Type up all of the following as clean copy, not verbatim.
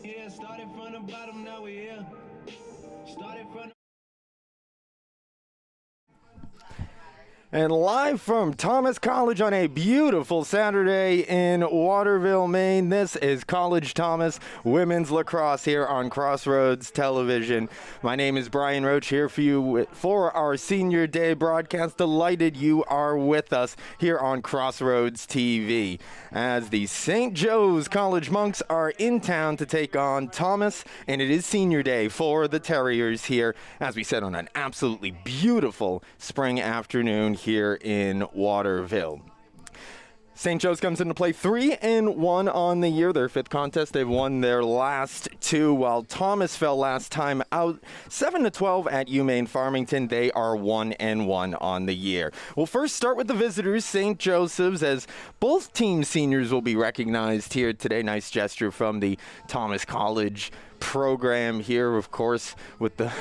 Yeah, started from the bottom, now we here. Started from And live from Thomas College on a beautiful Saturday in Waterville, Maine, this is College Thomas Women's Lacrosse here on Crossroads Television. My name is Brian Roach here for you for our Senior Day broadcast. Delighted you are with us here on Crossroads TV as the St. Joe's College Monks are in town to take on Thomas, and it is Senior Day for the Terriers here, as we said, on an absolutely beautiful spring afternoon here in Waterville. St. Joe's comes into play 3-1 on the year. Their fifth contest, they've won their last two, while Thomas fell last time out 7-12 at UMaine Farmington. They are 1-1 on the year. We'll first start with the visitors, St. Joseph's, as both team seniors will be recognized here today. Nice gesture from the Thomas College program here, of course, with the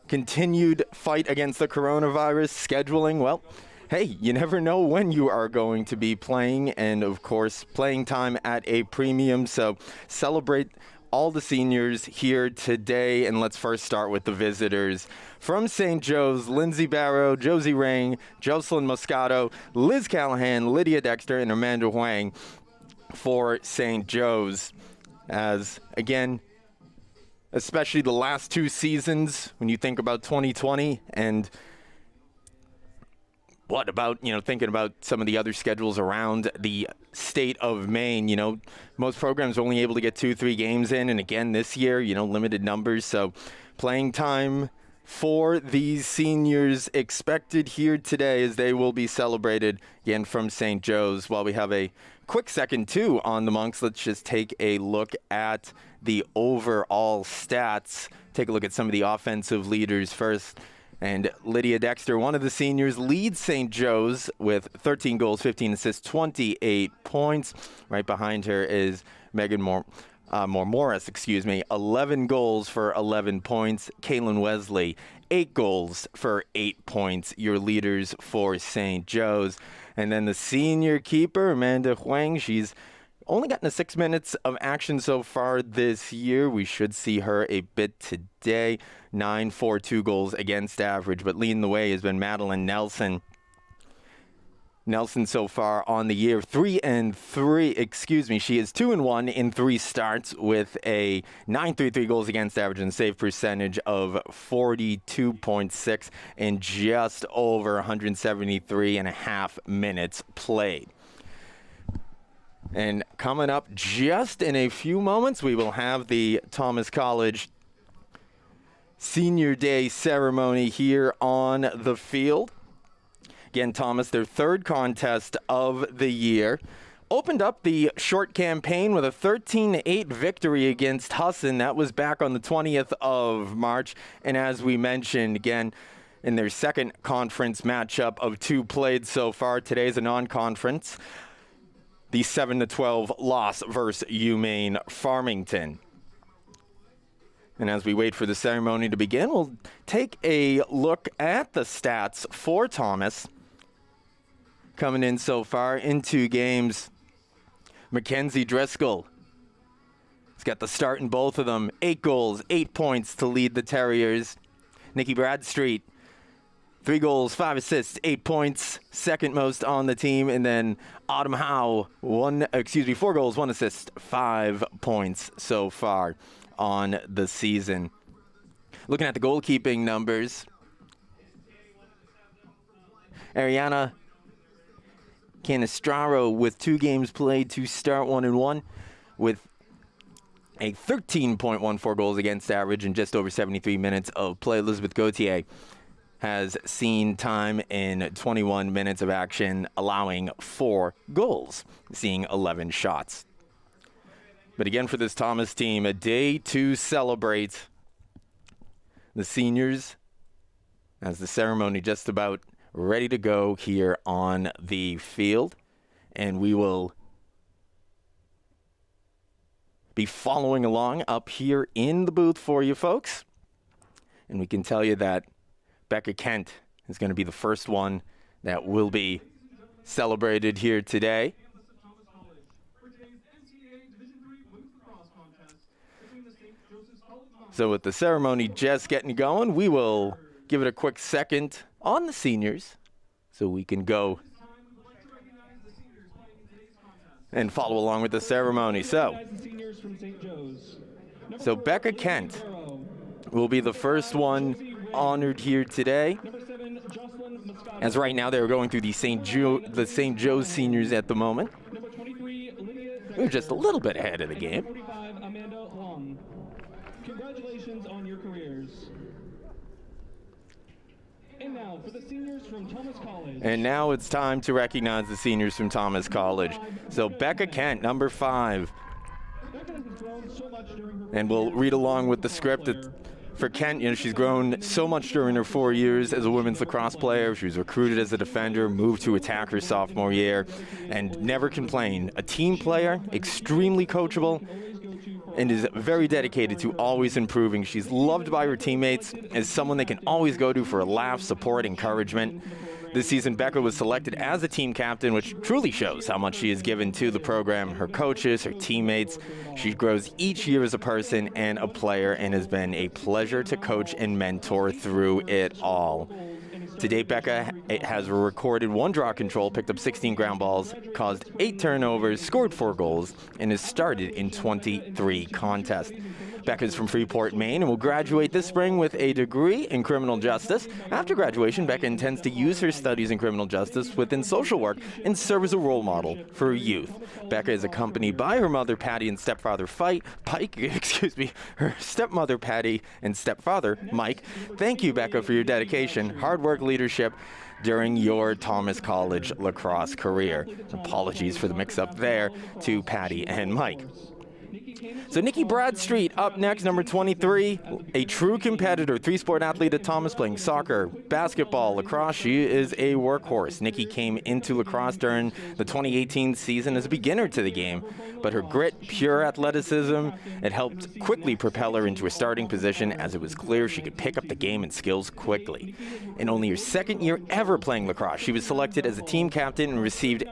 continued fight against the coronavirus scheduling. Well, hey, you never know when you are going to be playing, and of course, playing time at a premium. So celebrate all the seniors here today, and let's first start with the visitors. From St. Joe's, Lindsay Barrow, Josie Rang, Jocelyn Moscato, Liz Callahan, Lydia Dexter, and Amanda Huang for St. Joe's. As, again, especially the last two seasons, when you think about 2020 and what about, thinking about some of the other schedules around the state of Maine. Most programs are only able to get 2-3 games in, and again this year, limited numbers. So playing time for these seniors expected here today, as they will be celebrated again from St. Joe's. While we have a quick second too on the Monks, let's just take a look at the overall stats. Take a look at some of the offensive leaders first. And Lydia Dexter, one of the seniors, leads St. Joe's with 13 goals, 15 assists, 28 points. Right behind her is Megan Morris, 11 goals for 11 points. Kaylin Wesley, 8 goals for 8 points. Your leaders for St. Joe's. And then the senior keeper, Amanda Huang, she's only gotten 6 minutes of action so far this year. We should see her a bit today. 9 for 2 goals against average, but leading the way has been Madeline Nelson. Nelson so far on the year 3-3. She is 2-1 in 3 starts with a 9.33 goals against average and save percentage of 42.6 in just over 173.5 minutes played. And coming up just in a few moments, we will have the Thomas College Senior Day ceremony here on the field. Again, Thomas, their third contest of the year, opened up the short campaign with a 13-8 victory against Husson. That was back on the 20th of March. And as we mentioned, again, in their second conference matchup of 2 played so far, today's a non-conference. The 7-12 loss versus UMaine Farmington. And as we wait for the ceremony to begin, we'll take a look at the stats for Thomas. Coming in so far in 2 games, Mackenzie Driscoll has got the start in both of them. 8 goals, 8 points to lead the Terriers. Nikki Bradstreet, 3 goals, 5 assists, 8 points, second most on the team. And then Autumn Howe, 4 goals, 1 assist, 5 points so far on the season. Looking at the goalkeeping numbers, Ariana Canistraro with 2 games played to start 1-1 with a 13.14 goals against average and just over 73 minutes of play. Elizabeth Gauthier has seen time in 21 minutes of action, allowing 4 goals, seeing 11 shots. But again, for this Thomas team, a day to celebrate the seniors as the ceremony just about ready to go here on the field. And we will be following along up here in the booth for you folks. And we can tell you that Becca Kent is going to be the first one that will be celebrated here today. So with the ceremony just getting going, we will give it a quick second on the seniors so we can go and follow along with the ceremony. So Becca Kent will be the first one honored here today. As right now they're going through the St. Joe's seniors at the moment. We're just a little bit ahead of the game. Congratulations on your careers. And now for the seniors from Thomas College. And now it's time to recognize the seniors from Thomas College. So Becca Kent, number 5. And we'll read along with the script. For Kent, she's grown so much during her 4 years as a women's lacrosse player. She was recruited as a defender, moved to attack her sophomore year, and never complained. A team player, extremely coachable, and is very dedicated to always improving. She's loved by her teammates as someone they can always go to for a laugh, support, encouragement. This season, Becca was selected as a team captain, which truly shows how much she has given to the program, her coaches, her teammates. She grows each year as a person and a player and has been a pleasure to coach and mentor through it all. To date, Becca has recorded 1 draw control, picked up 16 ground balls, caused 8 turnovers, scored 4 goals, and has started in 23 contests. Becca is from Freeport, Maine, and will graduate this spring with a degree in criminal justice. After graduation, Becca intends to use her studies in criminal justice within social work and serve as a role model for youth. Becca is accompanied by her mother, Patty, and stepfather Pike, her stepmother, Patty, and stepfather, Mike. Thank you, Becca, for your dedication, hard work, leadership during your Thomas College lacrosse career. Apologies for the mix-up there to Patty and Mike. So Nikki Bradstreet up next, number 23, a true competitor, 3-sport athlete at Thomas, playing soccer, basketball, lacrosse. She is a workhorse. Nikki came into lacrosse during the 2018 season as a beginner to the game, but her grit, pure athleticism, it helped quickly propel her into a starting position as it was clear she could pick up the game and skills quickly. In only her 2nd year ever playing lacrosse, she was selected as a team captain and received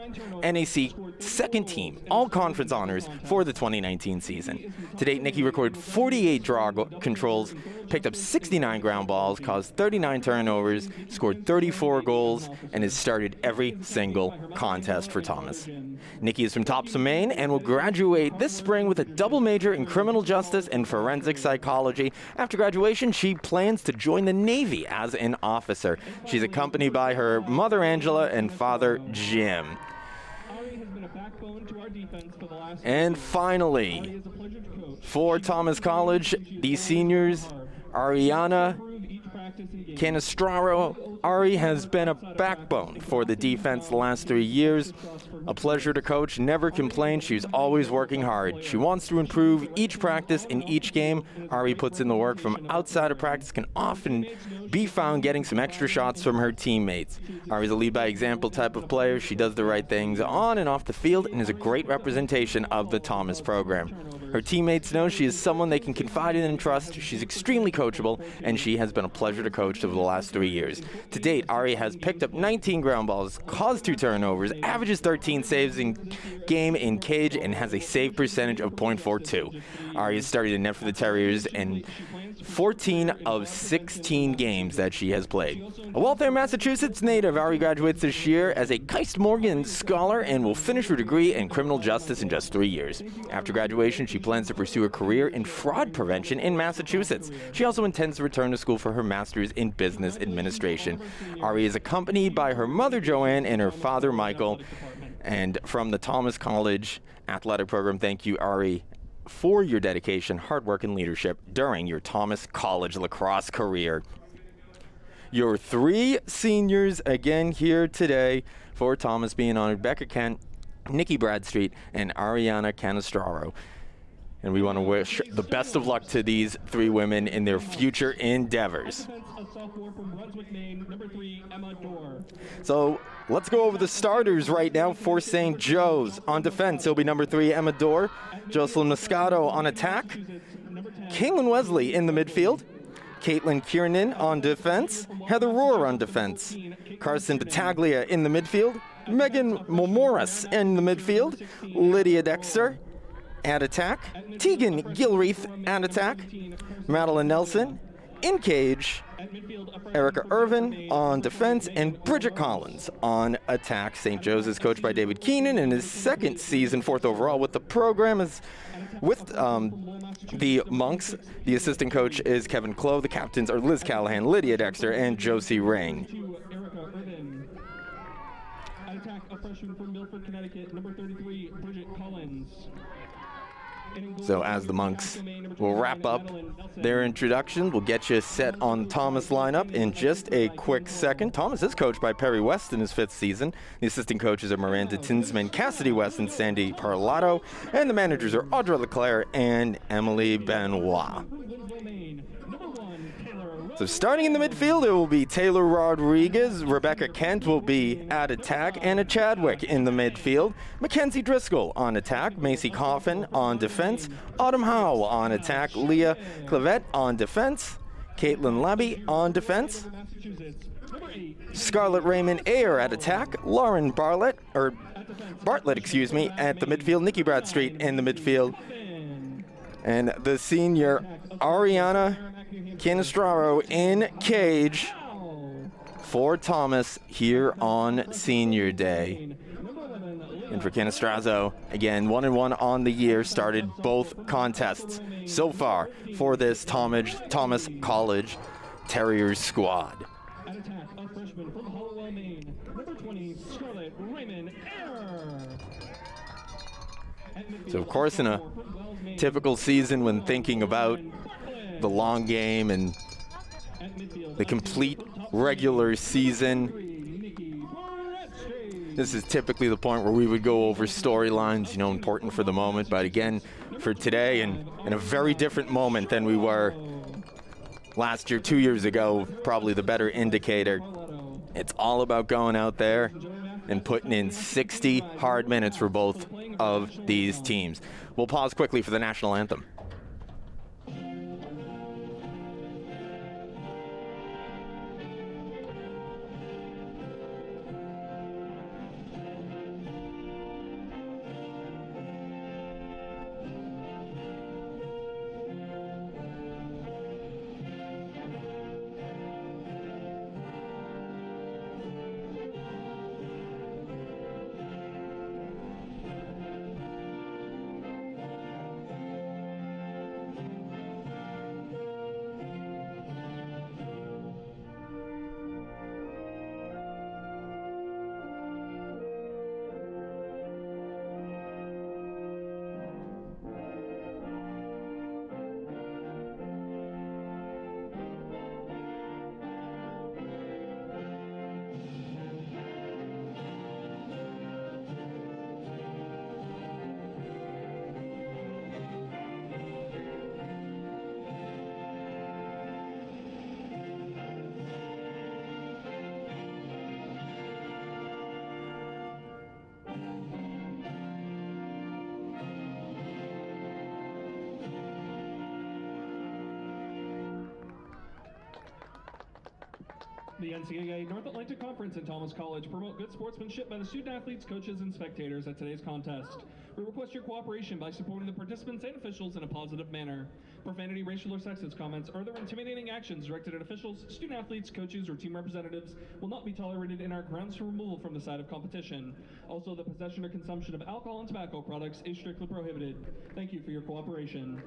NAC second team all-conference honors for the 2019 season. To date, Nikki recorded 48 draw controls, picked up 69 ground balls, caused 39 turnovers, scored 34 goals, and has started every single contest for Thomas. Nikki is from Topsom, Maine, and will graduate this spring with a double major in criminal justice and forensic psychology. After graduation, she plans to join the Navy as an officer. She's accompanied by her mother, Angela, and father, Jim. And finally, for Thomas College, the seniors, Ariana Canastraro. Ari has been a backbone for the defense the last 3 years. A pleasure to coach, never complained. She's always working hard. She wants to improve each practice in each game. Ari puts in the work from outside of practice, can often be found getting some extra shots from her teammates. Ari's a lead by example type of player. She does the right things on and off the field and is a great representation of the Thomas program. Her teammates know she is someone they can confide in and trust. She's extremely coachable, and she has been a pleasure to coach over the last 3 years. To date, Ari has picked up 19 ground balls, caused 2 turnovers, averages 13 saves in game in cage, and has a save percentage of .42. Ari has started in net for the Terriers in 14 of 16 games that she has played. A Waltham, Massachusetts native, Ari graduates this year as a Keist Morgan Scholar and will finish her degree in criminal justice in just 3 years. After graduation, she plans to pursue a career in fraud prevention in Massachusetts. She also intends to return to school for her master's in business administration. Ari is accompanied by her mother, Joanne, and her father, Michael. And from the Thomas College athletic program, thank you, Ari, for your dedication, hard work, and leadership during your Thomas College lacrosse career. Your 3 seniors again here today for Thomas being honored: Becca Kent, Nikki Bradstreet, and Ariana Canastraro. And we want to wish the best of luck to these 3 women in their future endeavors. So let's go over the starters right now for St. Joe's. On defense, it'll be number 3, Emma Dorr. Jocelyn Moscato on attack. Caitlin Wesley in the midfield. Caitlin Kiernan on defense. Heather Rohr on defense. Carson Battaglia in the midfield. Megan Momoras in the midfield. Lydia Dexter. at attack. Tegan Gilreath at attack. Madeline Nelson in cage. Erica Irvin on defense, and Bridget Collins on attack. St. Joe's is coached by David Keenan in his second season, 4th overall with the program. Is with the Monks. The assistant coach is Kevin Clough. The captains are Liz Callahan, Lydia Dexter, and Josie Ring. At attack, a freshman from Milford, Connecticut, number 33, Bridget Collins. So as the Monks will wrap up their introduction, we'll get you set on Thomas lineup in just a quick second. Thomas is coached by Perry West in his 5th season. The assistant coaches are Miranda Tinsman, Cassidy West, and Sandy Parlato. And the managers are Audra Leclerc and Emily Benoit. So starting in the midfield, it will be Taylor Rodriguez. Rebecca Kent will be at attack. Anna Chadwick in the midfield. Mackenzie Driscoll on attack. Macy Coffin on defense. Autumn Howe on attack. Leah Clavette on defense. Caitlin Labby on defense. Scarlett Raymond Ayer at attack. Lauren Bartlett, excuse me, at the midfield. Nikki Bradstreet in the midfield. And the senior Ariana Canistraro in cage for Thomas here on Senior Day. And for Canistrazo, again, 1-1 on the year, started both contests so far for this Thomas College Terriers squad. At attack, a freshman from Hollowell, Maine, number 20, Scarlett Raymond Ayer. So, of course, in a typical season when thinking about the long game and the complete regular season, this is typically the point where we would go over storylines, important for the moment. But again, for today, and in a very different moment than we were last year, 2 years ago, probably the better indicator. It's all about going out there and putting in 60 hard minutes for both of these teams. We'll pause quickly for the national anthem. The NCAA North Atlantic Conference and Thomas College promote good sportsmanship by the student athletes, coaches, and spectators at today's contest. We request your cooperation by supporting the participants and officials in a positive manner. Profanity, racial, or sexist comments, or other intimidating actions directed at officials, student athletes, coaches, or team representatives will not be tolerated and are grounds for removal from the side of competition. Also, the possession or consumption of alcohol and tobacco products is strictly prohibited. Thank you for your cooperation.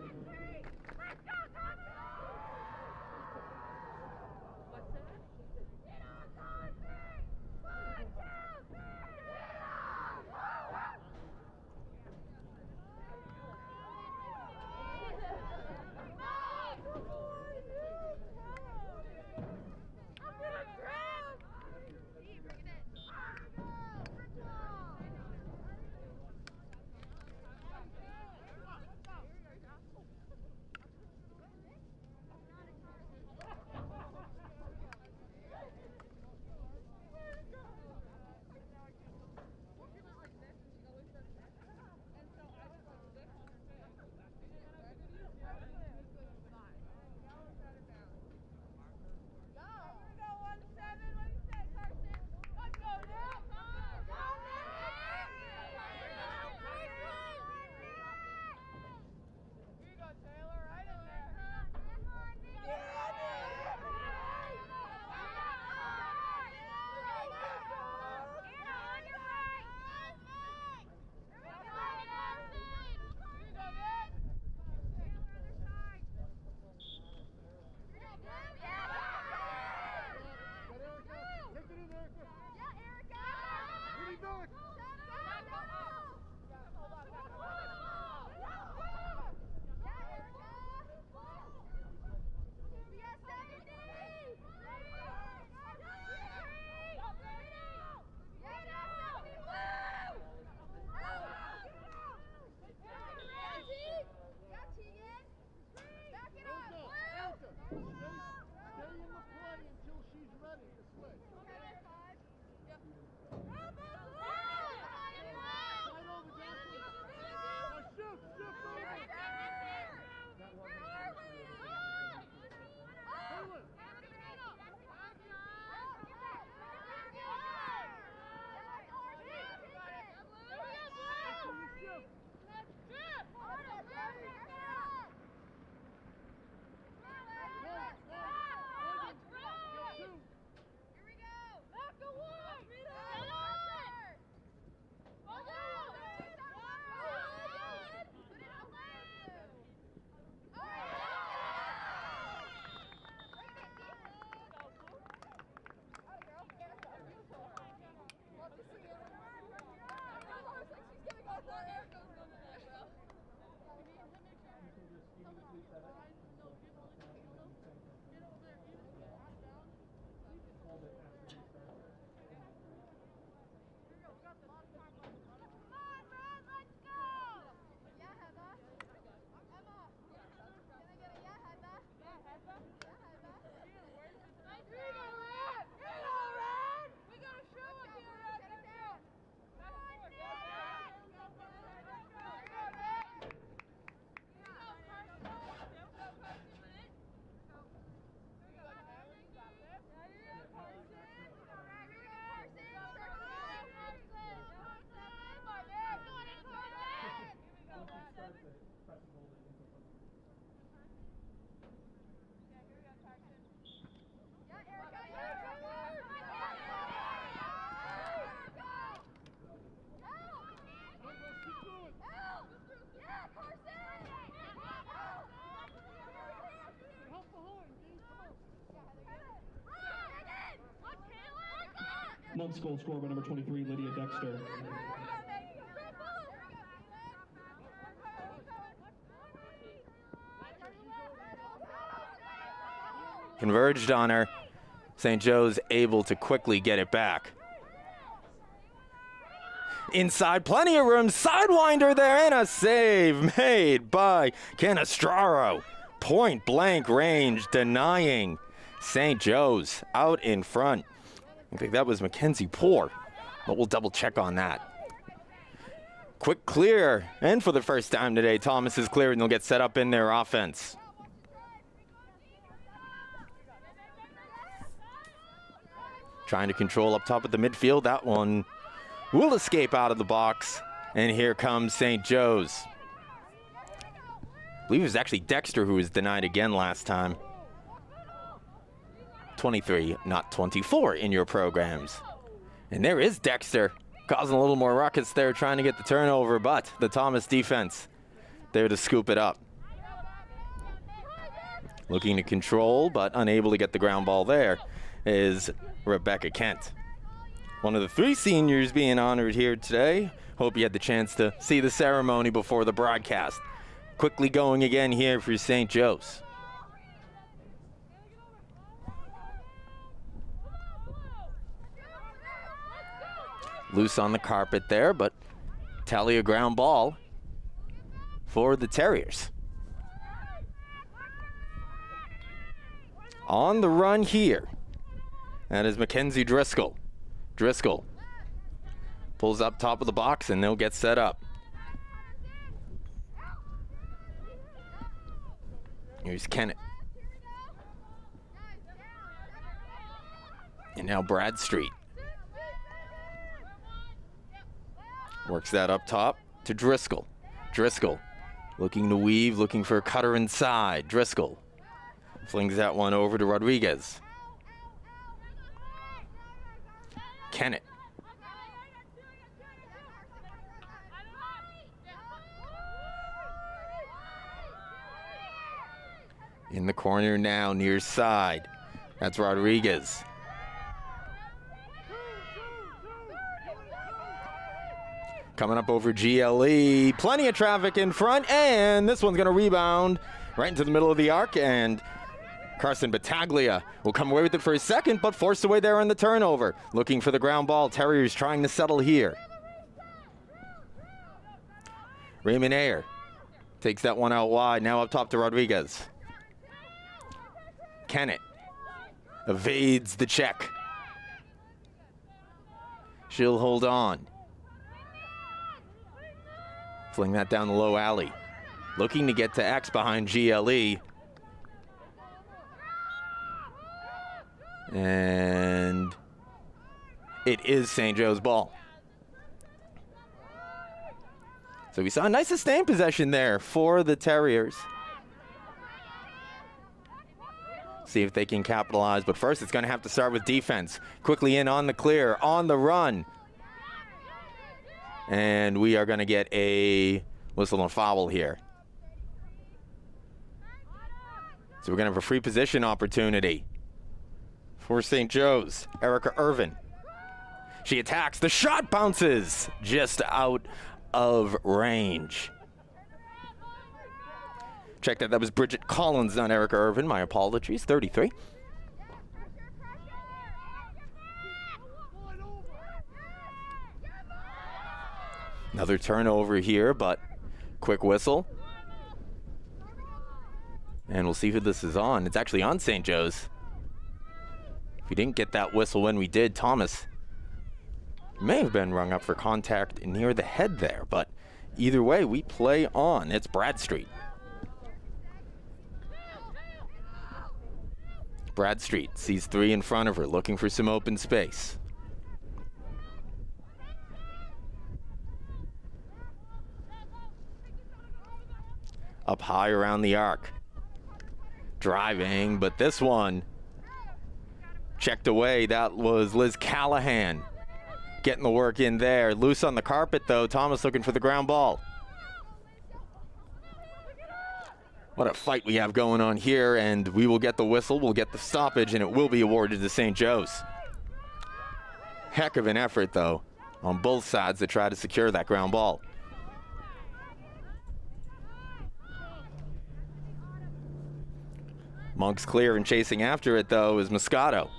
Month's goal scored by number 23, Lydia Dexter. Converged on her. St. Joe's able to quickly get it back. Inside, plenty of room. Sidewinder there, and a save made by Canestraro. Point blank range, denying St. Joe's out in front. I think that was Mackenzie Poor, but we'll double check on that. Quick clear, and for the first time today, Thomas is cleared and they'll get set up in their offense. Trying to control up top of the midfield. That one will escape out of the box. And here comes St. Joe's. I believe it was actually Dexter who was denied again last time. 23, not 24 in your programs. And there is Dexter, causing a little more ruckus there, trying to get the turnover, but the Thomas defense there to scoop it up. Looking to control, but unable to get the ground ball there is Rebecca Kent. One of the 3 seniors being honored here today. Hope you had the chance to see the ceremony before the broadcast. Quickly going again here for St. Joe's. Loose on the carpet there, but tally a ground ball for the Terriers. On the run here. That is Mackenzie Driscoll. Driscoll pulls up top of the box and they'll get set up. Here's Kennett. And now Bradstreet. Works that up top to Driscoll. Driscoll looking to weave, looking for a cutter inside. Driscoll flings that one over to Rodriguez. Kennett. In the corner now, near side. That's Rodriguez. Coming up over GLE. Plenty of traffic in front, and this one's going to rebound right into the middle of the arc, and Carson Battaglia will come away with it for a second, but forced away there on the turnover. Looking for the ground ball. Terriers trying to settle here. Raymond Ayer takes that one out wide. Now up top to Rodriguez. Kennett evades the check. She'll hold on. Fling that down the low alley. Looking to get to X behind GLE. And it is St. Joe's ball. So we saw a nice sustained possession there for the Terriers. See if they can capitalize, but first it's going to have to start with defense. Quickly in on the clear, on the run. And we are going to get a whistle and foul here. So we're going to have a free position opportunity for St. Joe's. Erica Irvin. She attacks. The shot bounces just out of range. Check that. That was Bridget Collins, not Erica Irvin. My apologies. 33. Another turnover here, but quick whistle. And we'll see who this is on. It's actually on St. Joe's. If we didn't get that whistle when we did, Thomas may have been rung up for contact near the head there, but either way, we play on. It's Bradstreet. Bradstreet sees 3 in front of her, looking for some open space. Up high around the arc. Driving, but this one checked away. That was Liz Callahan getting the work in there. Loose on the carpet, though. Thomas looking for the ground ball. What a fight we have going on here, and we will get the whistle, we'll get the stoppage, and it will be awarded to St. Joe's. Heck of an effort, though, on both sides to try to secure that ground ball. Monk's clear and chasing after it, though, is Moscato.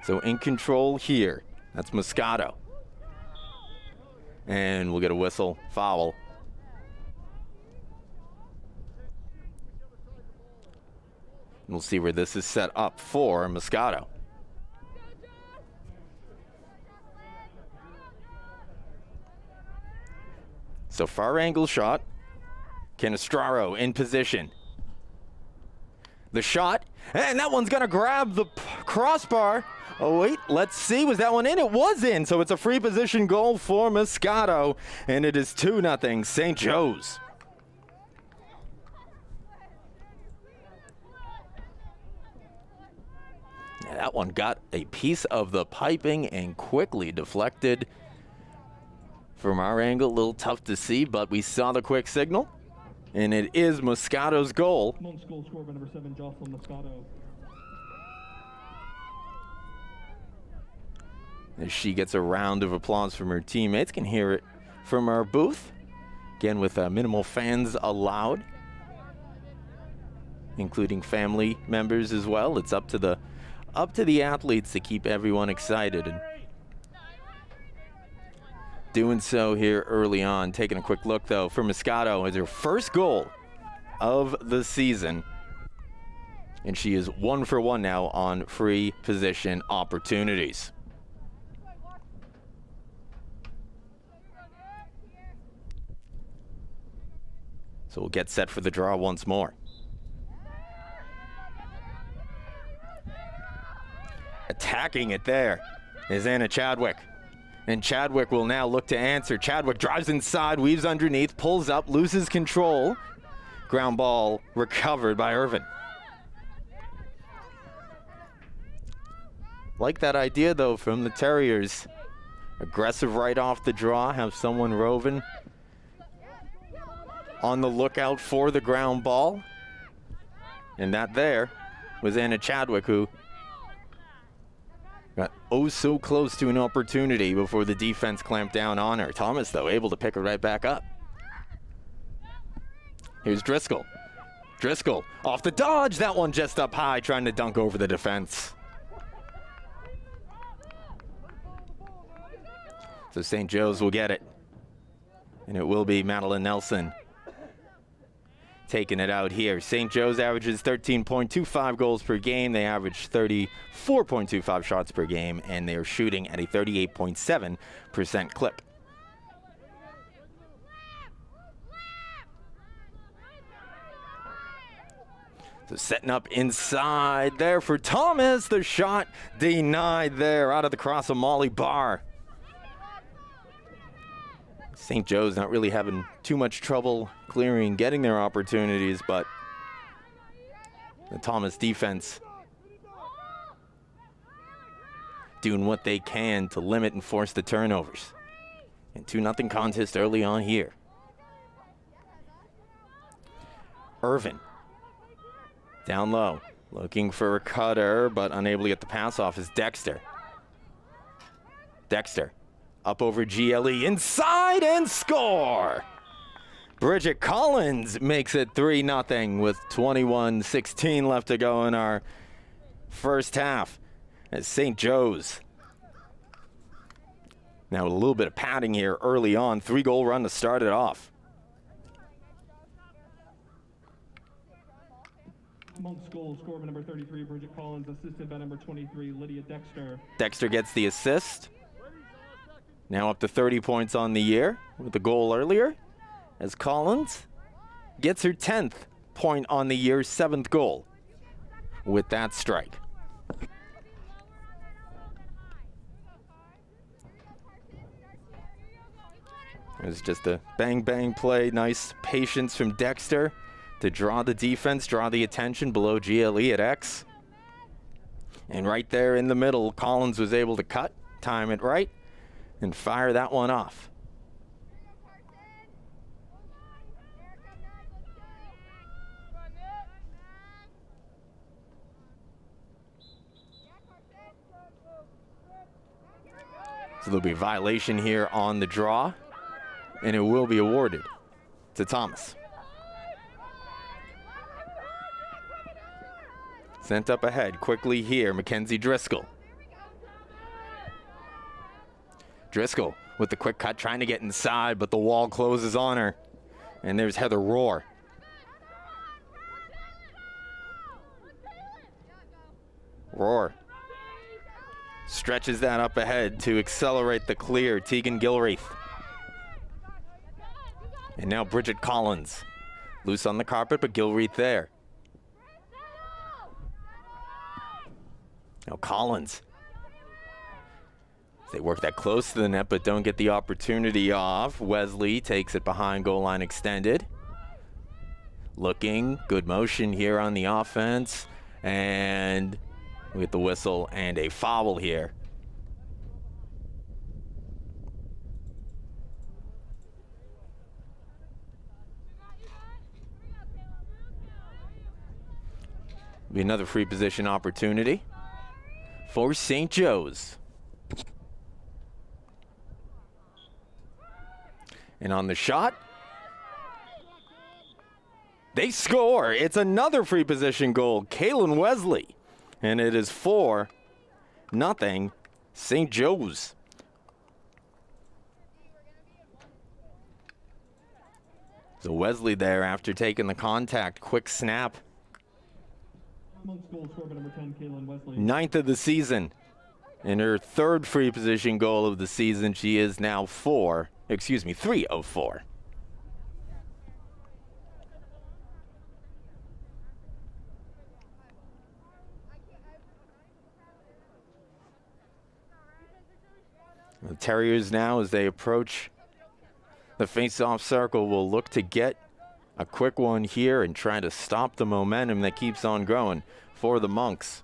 So in control here, that's Moscato. And we'll get a whistle, foul. And we'll see where this is set up for Moscato. So far angle shot. Canestraro in position. The shot, and that one's gonna grab the crossbar. Oh wait, let's see, was that one in? It was in, so it's a free position goal for Moscato, and it is 2-0 St. Joe's. Yeah, that one got a piece of the piping and quickly deflected. From our angle, a little tough to see, but we saw the quick signal, and it is Moscato's goal. Monk's goal scored by number 7, Jocelyn Moscato. As she gets a round of applause from her teammates. Can hear it from our booth. Again, with minimal fans allowed, including family members as well. It's up to the athletes to keep everyone excited. And doing so here early on. Taking a quick look, though, for Moscato as her first goal of the season. And she is 1 for 1 now on free position opportunities. So we'll get set for the draw once more. Attacking it there is Anna Chadwick. And Chadwick will now look to answer. Chadwick drives inside, weaves underneath, pulls up, loses control. Ground ball recovered by Irvin. Like that idea, though, from the Terriers. Aggressive right off the draw, have someone roving on the lookout for the ground ball. And that there was Anna Chadwick, who got oh so close to an opportunity before the defense clamped down on her. Thomas, though, able to pick her right back up. Here's Driscoll. Driscoll off the dodge. That one just up high, trying to dunk over the defense. So St. Joe's will get it. And it will be Madeline Nelson taking it out here. St. Joe's averages 13.25 goals per game. They average 34.25 shots per game, and they are shooting at a 38.7% clip. So setting up inside there for Thomas. The shot denied there out of the cross of Molly Barr. St. Joe's not really having too much trouble clearing, getting their opportunities, but the Thomas defense doing what they can to limit and force the turnovers. And 2-0 contest early on here. Irvin down low, looking for a cutter, but unable to get the pass off is Dexter. Dexter up over GLE, inside, and score! Bridget Collins makes it 3-0 with 21:16 left to go in our first half. As St. Joe's now with a little bit of padding here early on. 3-goal run to start it off. Monk's goal scored by number 33, Bridget Collins, assisted by number 23, Lydia Dexter. Dexter gets the assist. Now up to 30 points on the year with the goal earlier, as Collins gets her 10th point on the year, 7th goal with that strike. It was just a bang-bang play. Nice patience from Dexter to draw the defense, draw the attention below GLE at X. And right there in the middle, Collins was able to cut, time it right, and fire that one off. So there'll be a violation here on the draw, and it will be awarded to Thomas. Sent up ahead quickly here, Mackenzie Driscoll. Driscoll with the quick cut, trying to get inside, but the wall closes on her. And there's Heather Rohr. Rohr stretches that up ahead to accelerate the clear. Tegan Gilreath. And now Bridget Collins. Loose on the carpet, but Gilreath there. Now Collins. They work that close to the net, but don't get the opportunity off. Wesley takes it behind goal line extended. Looking, good motion here on the offense. And we get the whistle and a foul here. Be another free position opportunity for St. Joe's. And on the shot, they score. It's another free position goal. Kaylin Wesley. And it is 4-0 St. Joe's. So Wesley there after taking the contact. Quick snap. Ninth of the season. In her third free position goal of the season, she is now 3 of 4. The Terriers now, as they approach the face-off circle, will look to get a quick one here and try to stop the momentum that keeps on growing for the Monks.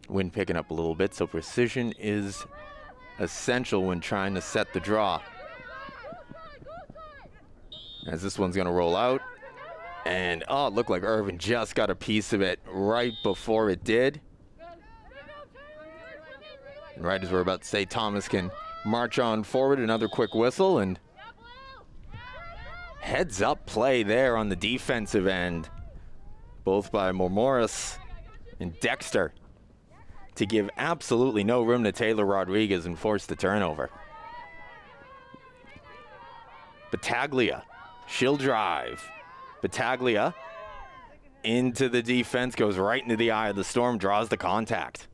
Wind picking up a little bit, so precision is essential when trying to set the draw. As this one's going to roll out. And, oh, it looked like Irvin just got a piece of it right before it did. And right as we're about to say, Thomas can march on forward. Another quick whistle, and heads-up play there on the defensive end. Both by Morris and Dexter, to give absolutely no room to Taylor Rodriguez and force the turnover. Battaglia, she'll drive. Battaglia into the defense, goes right into the eye of the storm, draws the contact.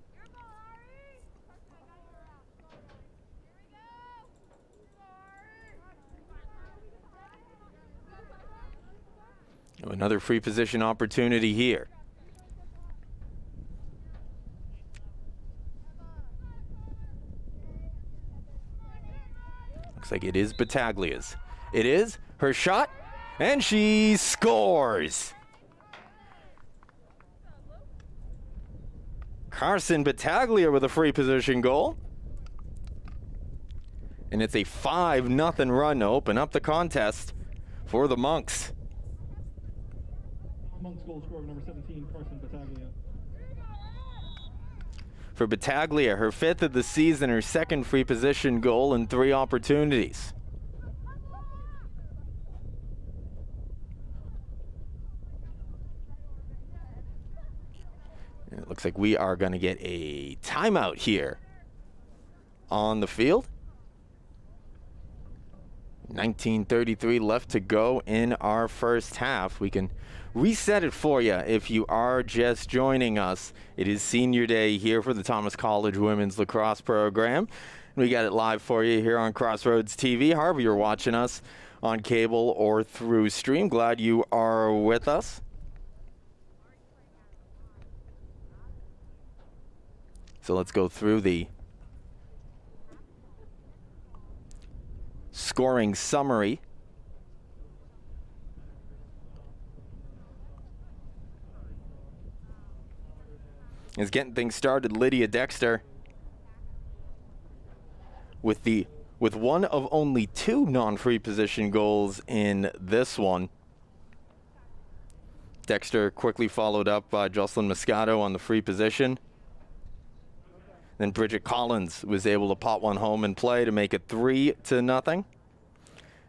Another free position opportunity here. Looks like it is Battaglia's. It is her shot, and she scores. Carson Battaglia with a free position goal. And it's a 5-0 run to open up the contest for the Monks. Monks goal scorer number 17, Carson Battaglia. For Battaglia, her 5th of the season, her 2nd free position goal in 3 opportunities. And it looks like we are going to get a timeout here on the field. 19:33 left to go in our first half. We can reset it for you if you are just joining us. It is senior day here for the Thomas College Women's Lacrosse program. We got it live for you here on Crossroads TV. However you're watching us on cable or through stream, glad you are with us. So let's go through the scoring summary. Is getting things started, Lydia Dexter with one of only 2 non-free position goals in this one. Dexter quickly followed up by Jocelyn Moscato on the free position. Then Bridget Collins was able to pot one home in play to make it 3-0.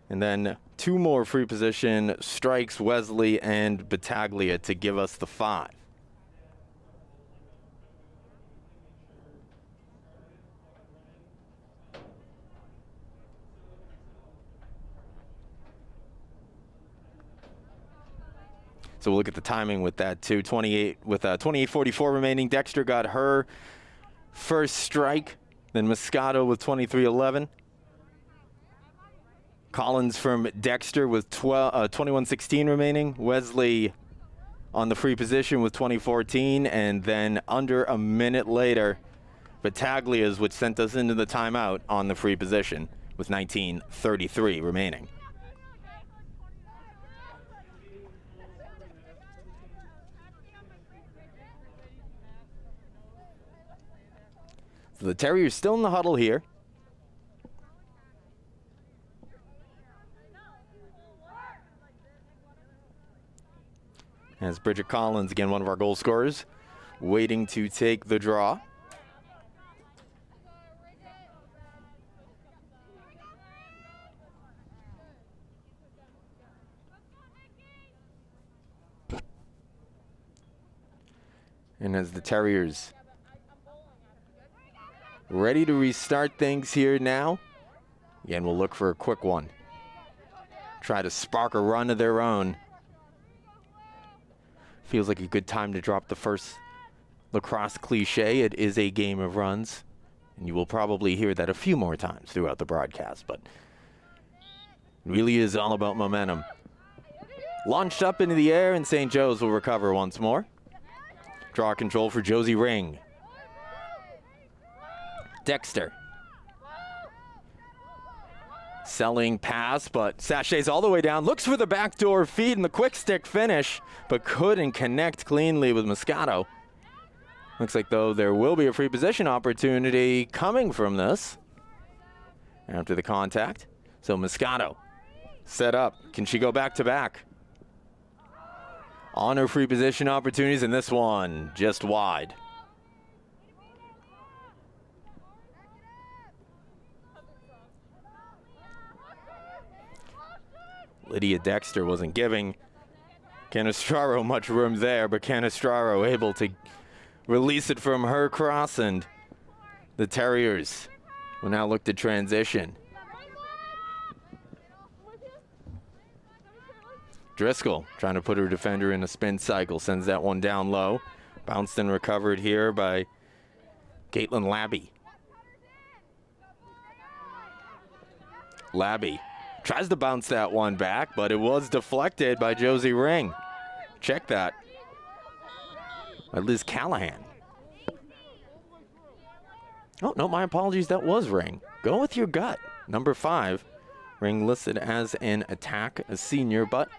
And then 2 more free position strikes, Wesley and Battaglia, to give us the 5. So we'll look at the timing with that too. 28:44 remaining. Dexter got her first strike. Then Moscato with 23:11. Collins from Dexter with 21:16 remaining. Wesley on the free position with 20:14, and then under a minute later, Battaglia's, which sent us into the timeout, on the free position with 19:33 remaining. So the Terriers still in the huddle here. As Bridget Collins, again one of our goal scorers, waiting to take the draw. And as the Terriers ready to restart things here now, again we'll look for a quick one. Try to spark a run of their own. Feels like a good time to drop the first lacrosse cliche. It is a game of runs, and you will probably hear that a few more times throughout the broadcast, but it really is all about momentum. Launched up into the air, and St. Joe's will recover once more. Draw control for Josie Ring. Dexter. Selling pass, but sachets all the way down. Looks for the backdoor feed and the quick stick finish, but couldn't connect cleanly with Moscato. Looks like, though, there will be a free position opportunity coming from this after the contact. So Moscato set up. Can she go back to back? On her free position opportunities, and this one just wide. Lydia Dexter wasn't giving Canestraro much room there, but Canestraro able to release it from her cross, and the Terriers will now look to transition. Driscoll trying to put her defender in a spin cycle, sends that one down low. Bounced and recovered here by Caitlin Labby. Labby tries to bounce that one back, but it was deflected by Josie Ring. Check that. By Liz Callahan. Oh, no, my apologies. That was Ring. Go with your gut. Number 5. Ring listed as an attack, a senior, but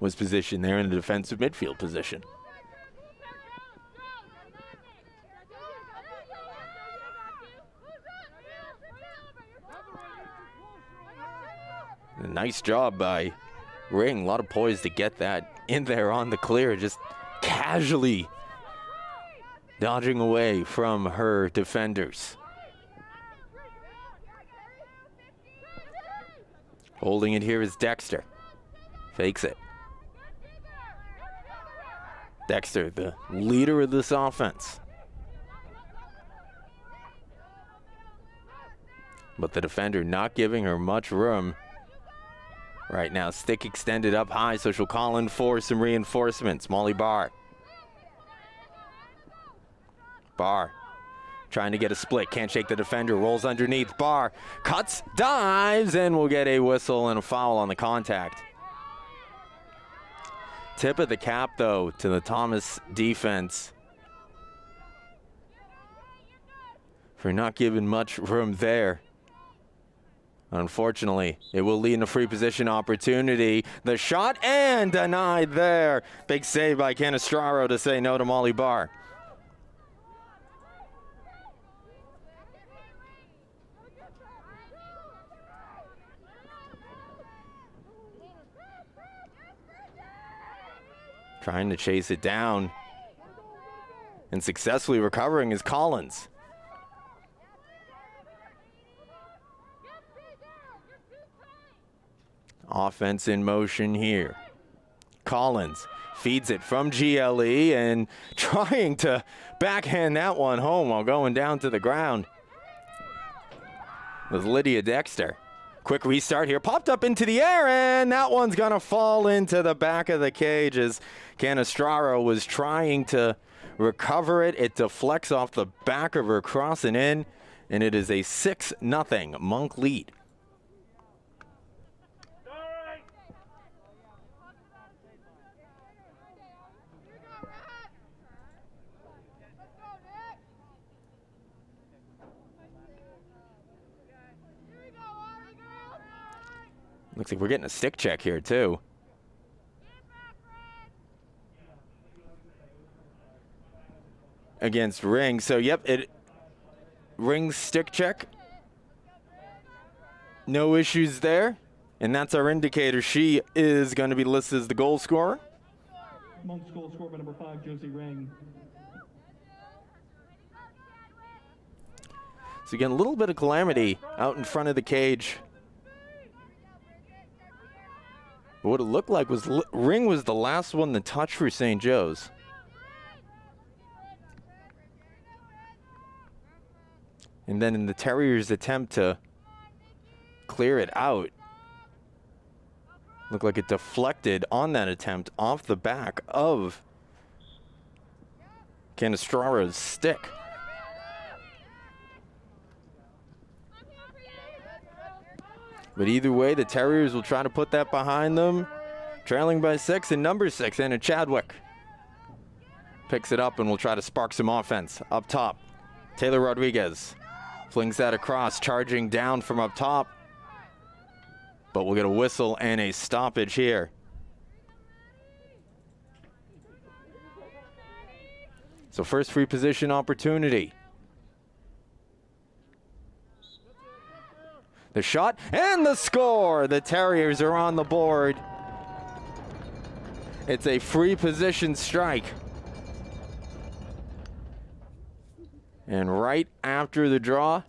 was positioned there in a defensive midfield position. A nice job by Ring. A lot of poise to get that in there on the clear, just casually dodging away from her defenders. Holding it here is Dexter. Fakes it. Dexter, the leader of this offense. But the defender not giving her much room right now. Stick extended up high, so she'll call in for some reinforcements. Molly Barr. Barr trying to get a split. Can't shake the defender. Rolls underneath. Barr cuts, dives, and will get a whistle and a foul on the contact. Tip of the cap, though, to the Thomas defense for not giving much room there. Unfortunately, it will lead in a free position opportunity. The shot, and denied there. Big save by Canestraro to say no to Molly Barr. Trying to chase it down. And successfully recovering is Collins. Offense in motion here. Collins feeds it from GLE and trying to backhand that one home while going down to the ground. With Lydia Dexter. Quick restart here, popped up into the air, and that one's gonna fall into the back of the cage as Canestraro was trying to recover it. It deflects off the back of her crossing in, and it is a 6-0 Monk lead. Looks like we're getting a stick check here, too. Against Ring. So, yep, Ring stick check. No issues there. And that's our indicator. She is going to be listed as the goal scorer. Monk's goal scored by number 5, Josie Ring. So, again, a little bit of calamity out in front of the cage. But what it looked like was Ring was the last one to touch for St. Joe's. And then in the Terriers' attempt to clear it out, looked like it deflected on that attempt off the back of Canestraro's stick. But either way, the Terriers will try to put that behind them. Trailing by 6, and number 6, Anna Chadwick picks it up and will try to spark some offense. Up top, Taylor Rodriguez flings that across, charging down from up top. But we'll get a whistle and a stoppage here. So first free position opportunity. The shot and the score. The Terriers are on the board. It's a free position strike. And right after the draw,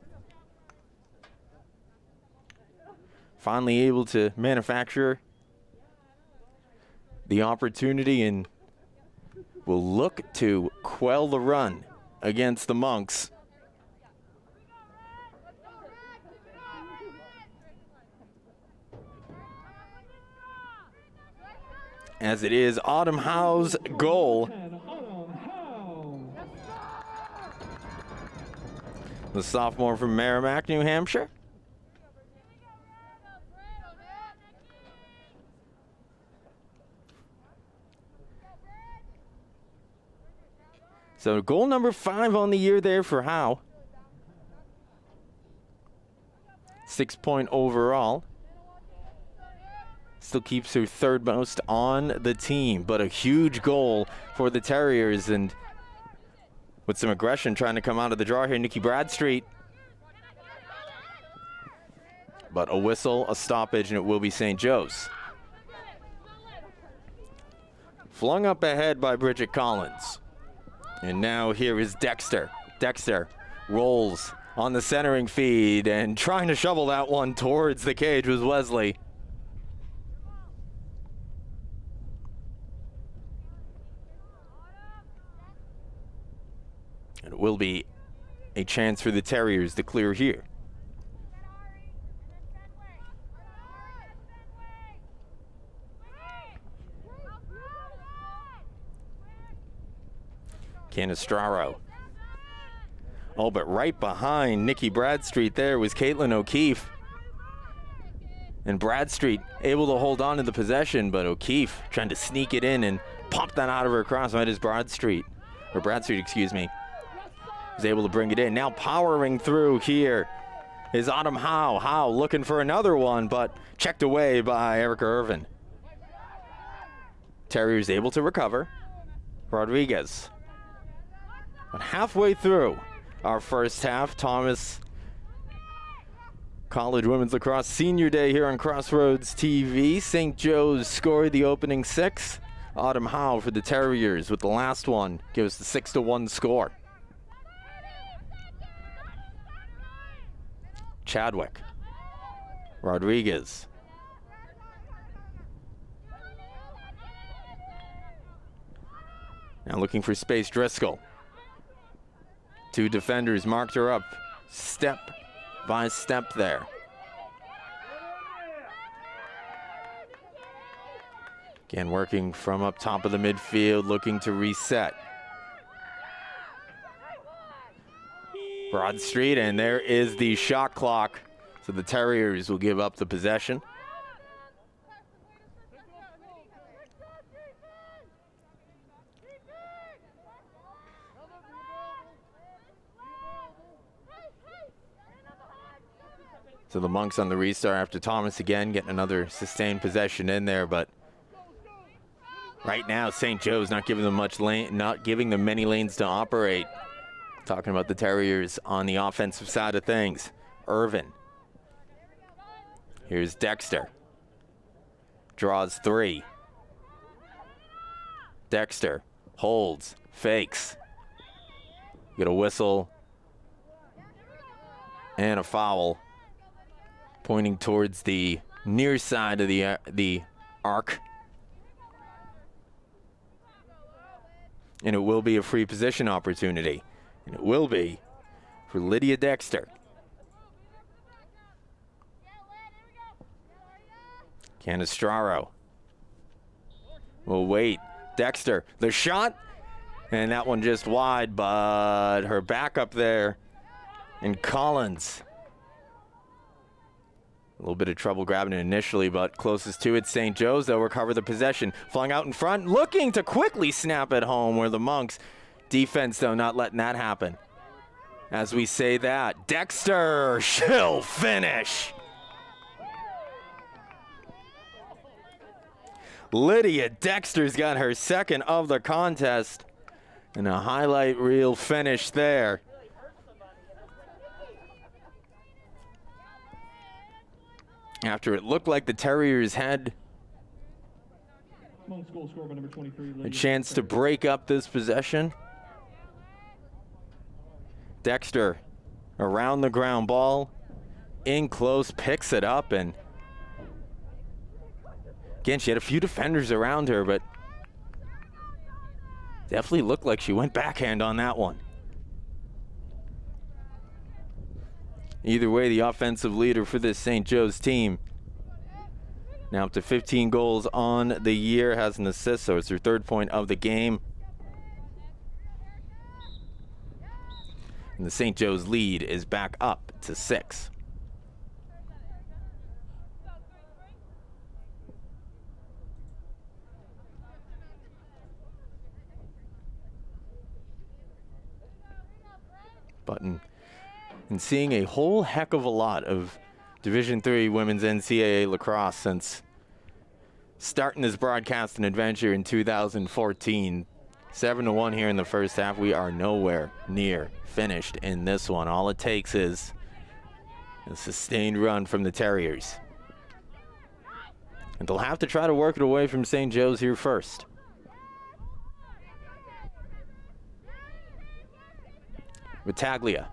finally able to manufacture the opportunity and will look to quell the run against the Monks. As it is Autumn Howe's goal. The sophomore from Merrimack, New Hampshire. So goal number 5 on the year there for Howe. 6-point overall. Still keeps her third most on the team, but a huge goal for the Terriers, and with some aggression trying to come out of the draw here, Nikki Bradstreet. But a whistle, a stoppage, and it will be St. Joe's. Flung up ahead by Bridget Collins. And now here is Dexter. Dexter rolls on the centering feed, and trying to shovel that one towards the cage was Wesley. And it will be a chance for the Terriers to clear here. Canestraro. Oh, but right behind Nikki Bradstreet there was Caitlin O'Keefe. And Bradstreet able to hold on to the possession, but O'Keefe trying to sneak it in and pop that out of her cross. Right as Bradstreet, excuse me, was able to bring it in. Now powering through here is Autumn Howe. Howe looking for another one, but checked away by Erica Irvin. Terriers able to recover. Rodriguez. But halfway through our first half, Thomas College Women's Lacrosse Senior Day here on Crossroads TV. St. Joe's scored the opening 6. Autumn Howe for the Terriers with the last one. Gives the 6-1 score. Chadwick. Rodriguez. Now looking for space, Driscoll. 2 defenders marked her up step by step there. Again, working from up top of the midfield, looking to reset. Broad Street, and there is the shot clock. So the Terriers will give up the possession. So the Monks on the restart after Thomas again getting another sustained possession in there, but right now St. Joe's not giving them much lane, not giving them many lanes to operate. Talking about the Terriers on the offensive side of things. Irvin. Here's Dexter. Draws 3. Dexter holds, fakes. Get a whistle and a foul, pointing towards the near side of the arc. And it will be a free position opportunity. And it will be for Lydia Dexter. Canestraro will wait. Dexter, the shot. And that one just wide, but her backup there. And Collins. A little bit of trouble grabbing it initially, but closest to it, St. Joe's, they'll recover the possession. Flung out in front, looking to quickly snap it home, where the Monks defense, though, not letting that happen. As we say that, Dexter, she'll finish. Lydia Dexter's got her second of the contest, and a highlight reel finish there. After it looked like the Terriers had a chance to break up this possession. Dexter around the ground ball, in close, picks it up, and again, she had a few defenders around her, but definitely looked like she went backhand on that one. Either way, the offensive leader for this St. Joe's team, now up to 15 goals on the year, has an assist, so it's her 3rd point of the game. And the St. Joe's lead is back up to 6. Button. And seeing a whole heck of a lot of Division III women's NCAA lacrosse since starting this broadcasting adventure in 2014. 7-1 here in the first half. We are nowhere near finished in this one. All it takes is a sustained run from the Terriers. And they'll have to try to work it away from St. Joe's here first. Battaglia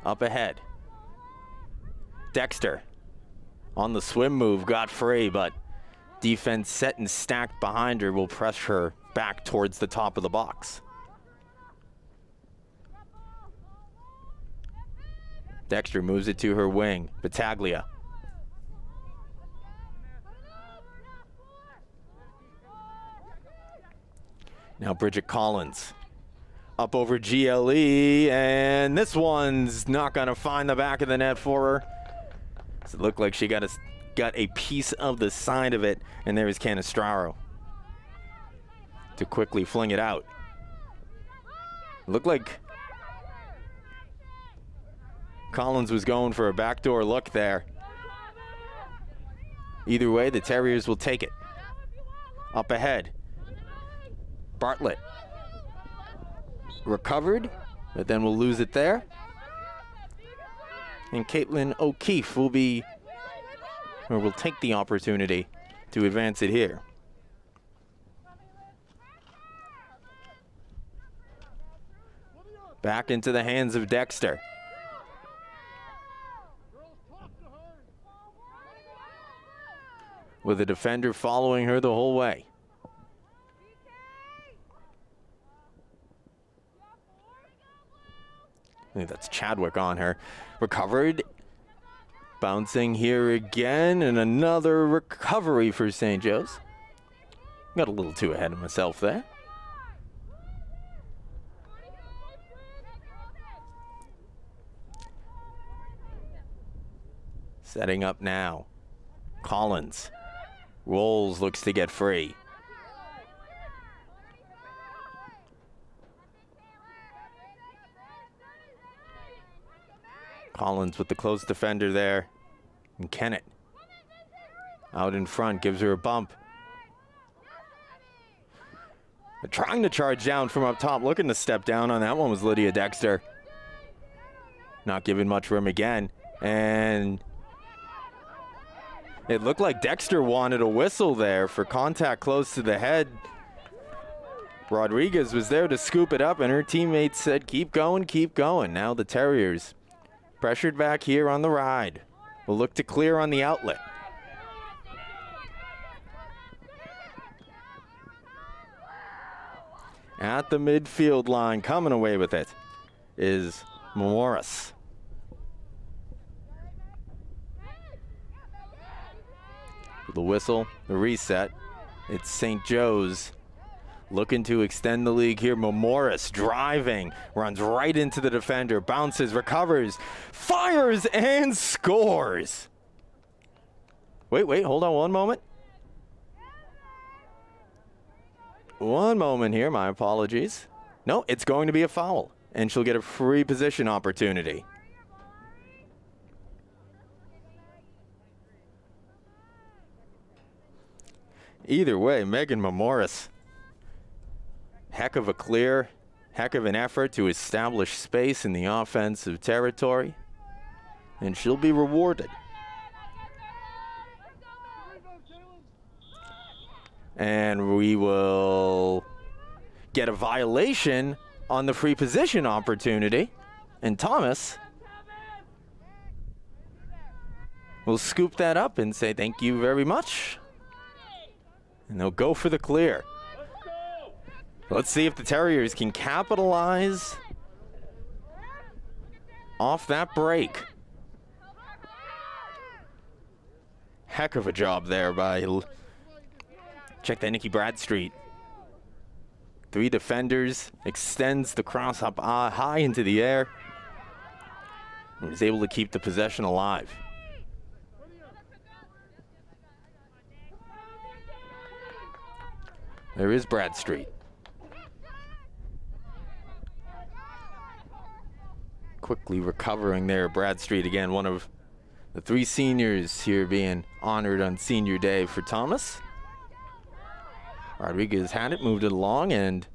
up ahead. Dexter on the swim move, got free, but defense set and stacked behind her will press her back towards the top of the box. Dexter moves it to her wing. Battaglia. Now Bridget Collins. Up over GLE, and this one's not going to find the back of the net for her. So it looked like she got a piece of the side of it, and there's Canestraro to quickly fling it out. Looked like Collins was going for a backdoor look there. Either way, the Terriers will take it. Up ahead. Bartlett. Recovered, but then we'll lose it there. And Caitlin O'Keefe will take the opportunity to advance it here. Back into the hands of Dexter. With a defender following her the whole way. I think that's Chadwick on her. Recovered. Bouncing here again, and another recovery for St. Joe's. Got a little too ahead of myself there. Setting up now. Collins. Rolls, looks to get free. Collins with the close defender there. And Kennett out in front, gives her a bump. They're trying to charge down from up top. Looking to step down on that one was Lydia Dexter. Not giving much room again. And it looked like Dexter wanted a whistle there for contact close to the head. Rodriguez was there to scoop it up, and her teammates said, keep going, keep going. Now the Terriers pressured back here on the ride. Will look to clear on the outlet. At the midfield line, coming away with it, is Morris. The whistle, the reset. It's St. Joe's looking to extend the lead here. Morris driving, runs right into the defender, bounces, recovers, fires, and scores. Wait, hold on one moment. One moment here, my apologies. No, it's going to be a foul, and she'll get a free position opportunity. Either way, Megan Morris, heck of a clear, heck of an effort to establish space in the offensive territory, and she'll be rewarded. And we will get a violation on the free position opportunity, and Thomas will scoop that up and say thank you very much. And they'll go for the clear. Let's see if the Terriers can capitalize off that break. Heck of a job there by, check that, Nikki Bradstreet. 3 defenders, extends the cross up high into the air. And was able to keep the possession alive. There is Bradstreet. Quickly recovering there, Bradstreet again, one of the 3 seniors here being honored on senior day for Thomas. Rodriguez had it, moved it along, and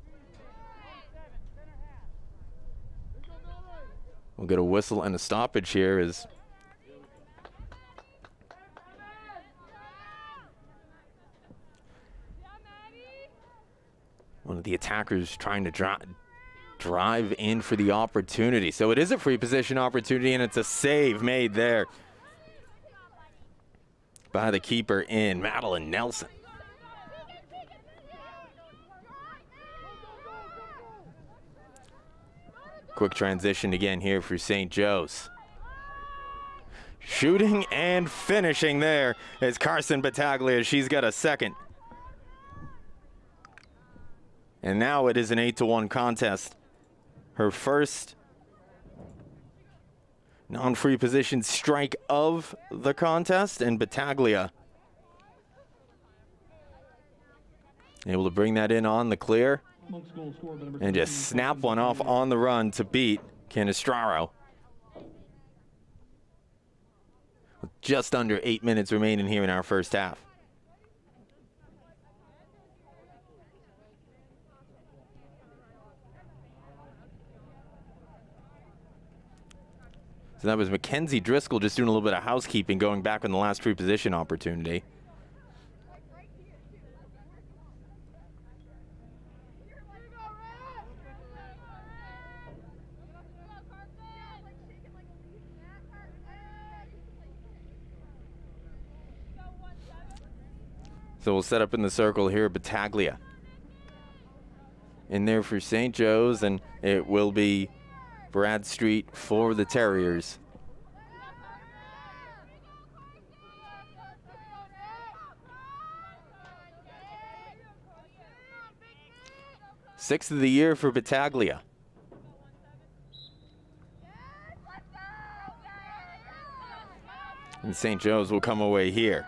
we'll get a whistle and a stoppage here as one of the attackers trying to drive in for the opportunity. So it is a free position opportunity, and it's a save made there by the keeper in Madeline Nelson. Quick transition again here for St. Joe's. Shooting and finishing there is Carson Battaglia. She's got a second. And now it is an 8-1 contest. Her first non-free position strike of the contest, and Battaglia able to bring that in on the clear and just snap one off on the run to beat Canestraro. With just under 8 minutes remaining here in our first half. So that was Mackenzie Driscoll just doing a little bit of housekeeping, going back on the last free position opportunity. So we'll set up in the circle here, Battaglia. In there for St. Joe's, and it will be Bradstreet for the Terriers. Sixth of the year for Battaglia. And St. Joe's will come away here.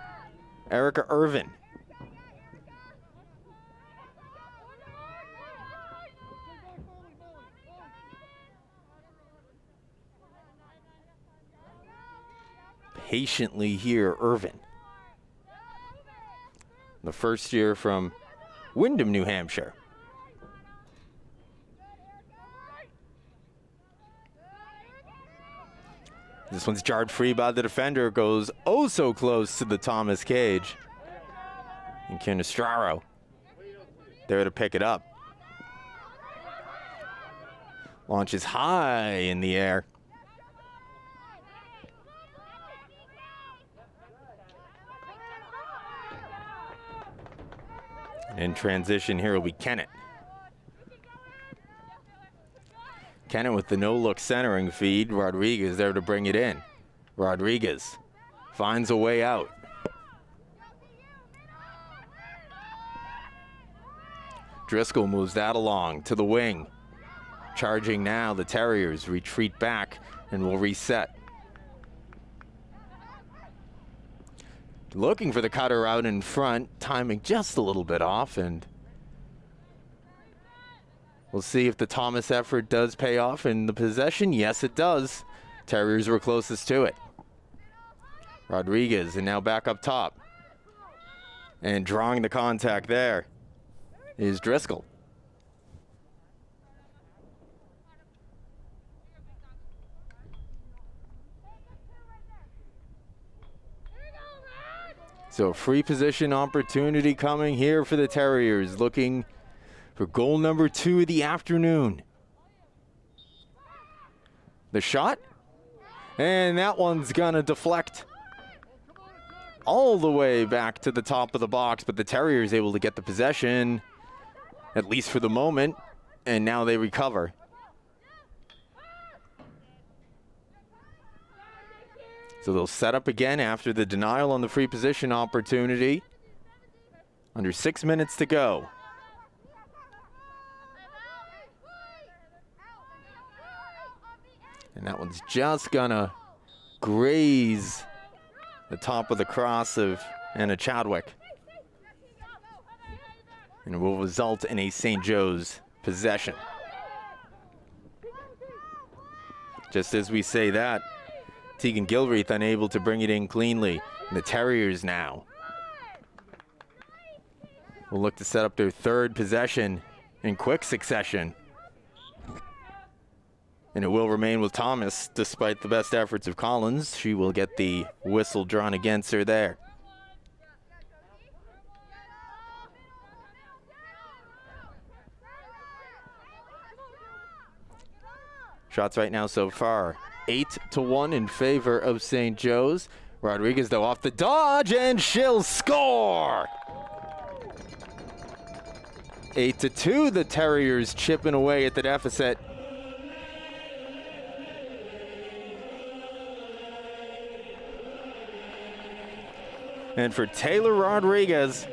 Erica Irvin. Patiently here, Irvin. The first year from Windham, New Hampshire. This one's jarred free by the defender. Goes oh so close to the Thomas cage. And Canistraro there to pick it up. Launches high in the air. In transition here will be Kennett. Kennett with the no-look centering feed. Rodriguez there to bring it in. Rodriguez finds a way out. Driscoll moves that along to the wing. Charging now, the Terriers retreat back and will reset. Looking for the cutter out in front, timing just a little bit off, and we'll see if the Thomas effort does pay off in the possession. Yes, it does. Terriers were closest to it. Rodriguez, and now back up top. And drawing the contact there is Driscoll. So free position opportunity coming here for the Terriers, looking for goal number 2 of the afternoon. The shot, and that one's gonna deflect all the way back to the top of the box, but the Terriers able to get the possession, at least for the moment, and now they recover. So they'll set up again after the denial on the free position opportunity. Under 6 minutes to go. And that one's just gonna graze the top of the cross of Anna Chadwick. And it will result in a St. Joe's possession. Just as we say that, Tegan Gilreath unable to bring it in cleanly. And the Terriers now will look to set up their third possession in quick succession. And it will remain with Thomas despite the best efforts of Collins. She will get the whistle drawn against her there. Shots right now so far, 8-1 in favor of St. Joe's. Rodriguez though off the dodge, and she'll score! 8-2, the Terriers chipping away at the deficit. And for Taylor Rodriguez,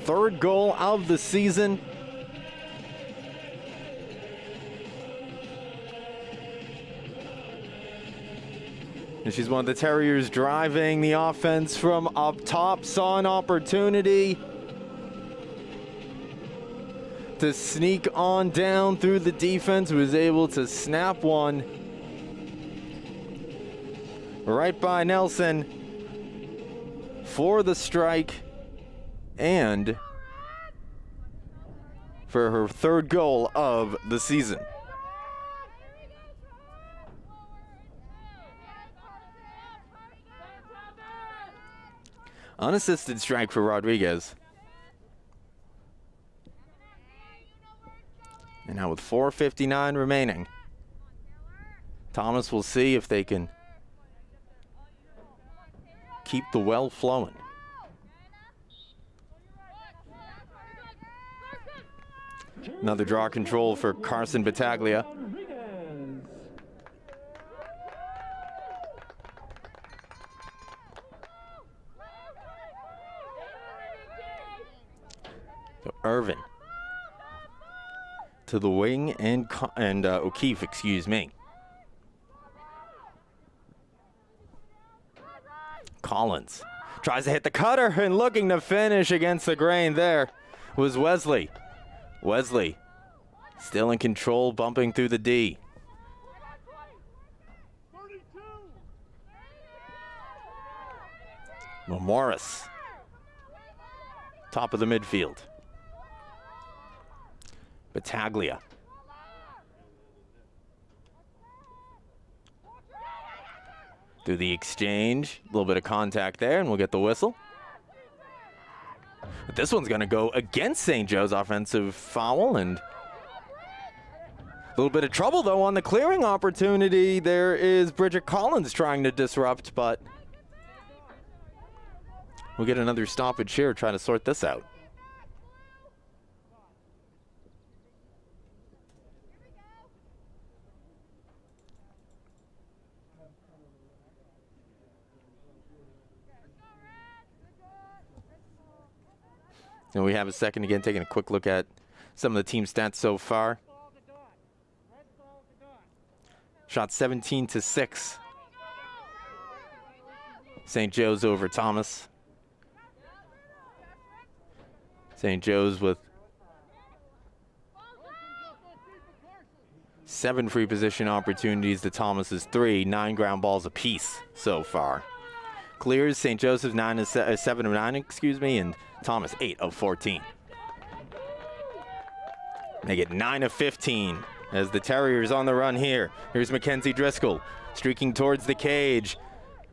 third goal of the season. And she's one of the Terriers driving the offense from up top. Saw an opportunity to sneak on down through the defense. Was able to snap one right by Nelson for the strike and for her third goal of the season. Unassisted strike for Rodriguez. And now with 4:59 remaining, Thomas will see if they can keep the well flowing. Another draw control for Carson Battaglia. So Irvin to the wing and O'Keefe, excuse me. Collins tries to hit the cutter and looking to finish against the grain there was Wesley. Wesley still in control, bumping through the D. Morris, top of the midfield. Battaglia. Through the exchange, a little bit of contact there, and we'll get the whistle. But this one's going to go against St. Joe's offensive foul, and a little bit of trouble, though, on the clearing opportunity. There is Bridget Collins trying to disrupt, but we'll get another stoppage here trying to sort this out. And we have a second again, taking a quick look at some of the team stats so far. Shot 17-6. St. Joe's over Thomas. St. Joe's with 7 free position opportunities to Thomas's 3, 9 ground balls apiece so far. Clears, St. Joseph's 7 of 9, excuse me, and Thomas 8 of 14. Make it 9 of 15 as the Terriers on the run here. Here's Mackenzie Driscoll streaking towards the cage,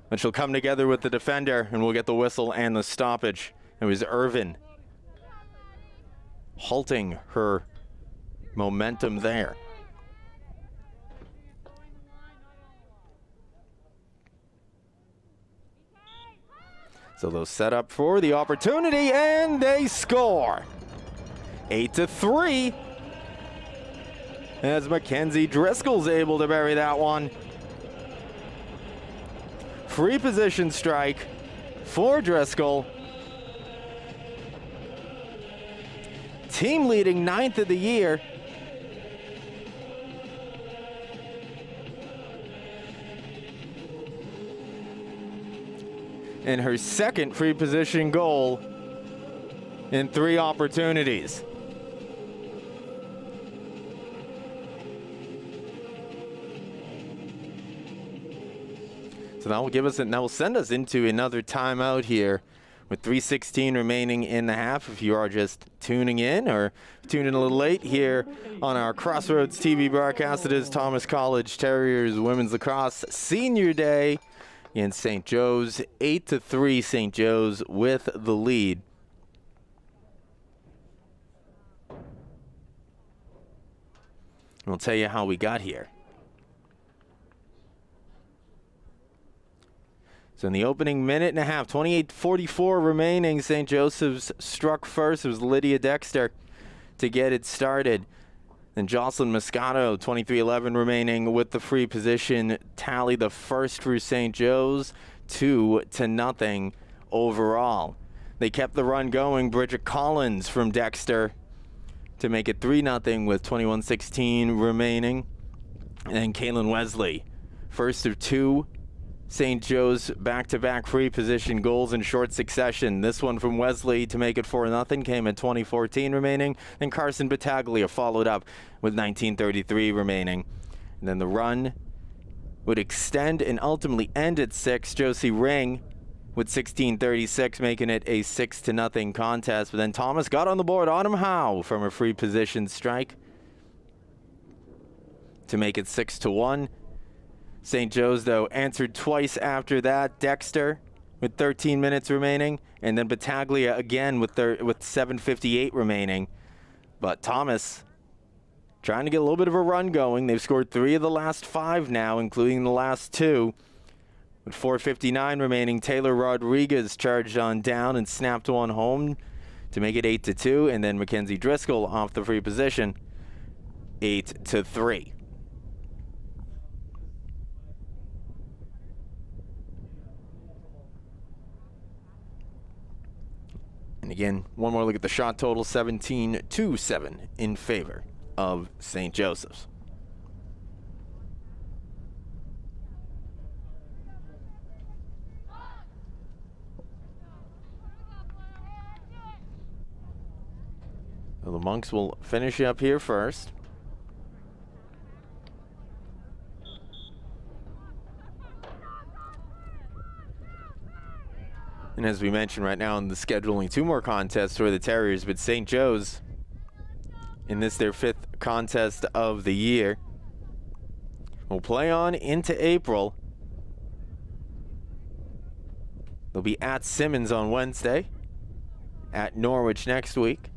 but she'll come together with the defender, and we'll get the whistle and the stoppage. It was Irvin halting her momentum there. So they'll set up for the opportunity, and they score. 8-3. As Mackenzie Driscoll's able to bury that one. Free position strike for Driscoll. Team leading 9th of the year. And her second free position goal in 3 opportunities. So that will give us, that will send us into another timeout here with 3:16 remaining in the half. If you are just tuning in or tuning a little late here on our Crossroads TV broadcast, it is Thomas College Terriers Women's Lacrosse Senior Day in St. Joe's. 8-3 St. Joe's with the lead. We'll tell you how we got here. So in the opening minute and a half, 28:44 remaining, St. Joseph's struck first. It was Lydia Dexter to get it started. Then Jocelyn Moscato, 23:11 remaining with the free position tally, the first for St. Joe's, 2-0 overall. They kept the run going. Bridget Collins from Dexter to make it 3-0 with 21:16 remaining. And Kaylin Wesley, first of 2 St. Joe's back-to-back free position goals in short succession. This one from Wesley to make it 4-0 came at 20:14 remaining. Then Carson Battaglia followed up with 19:33 remaining. And then the run would extend and ultimately end at 6. Josie Ring with 16:36 making it a 6-0 contest. But then Thomas got on the board. Autumn Howe from a free position strike to make it 6-1. St. Joe's, though, answered twice after that. Dexter with 13 minutes remaining, and then Battaglia again with 7:58 remaining. But Thomas trying to get a little bit of a run going. They've scored 3 of the last 5 now, including the last 2. With 4:59 remaining, Taylor Rodriguez charged on down and snapped one home to make it 8-2, and then Mackenzie Driscoll off the free position, 8-3. And again, one more look at the shot total, 17-7 in favor of St. Joseph's. So the Monks will finish up here first. And as we mentioned right now in the schedule, only 2 more contests for the Terriers, but St. Joe's, in this their 5th contest of the year, will play on into April. They'll be at Simmons on Wednesday, at Norwich next week,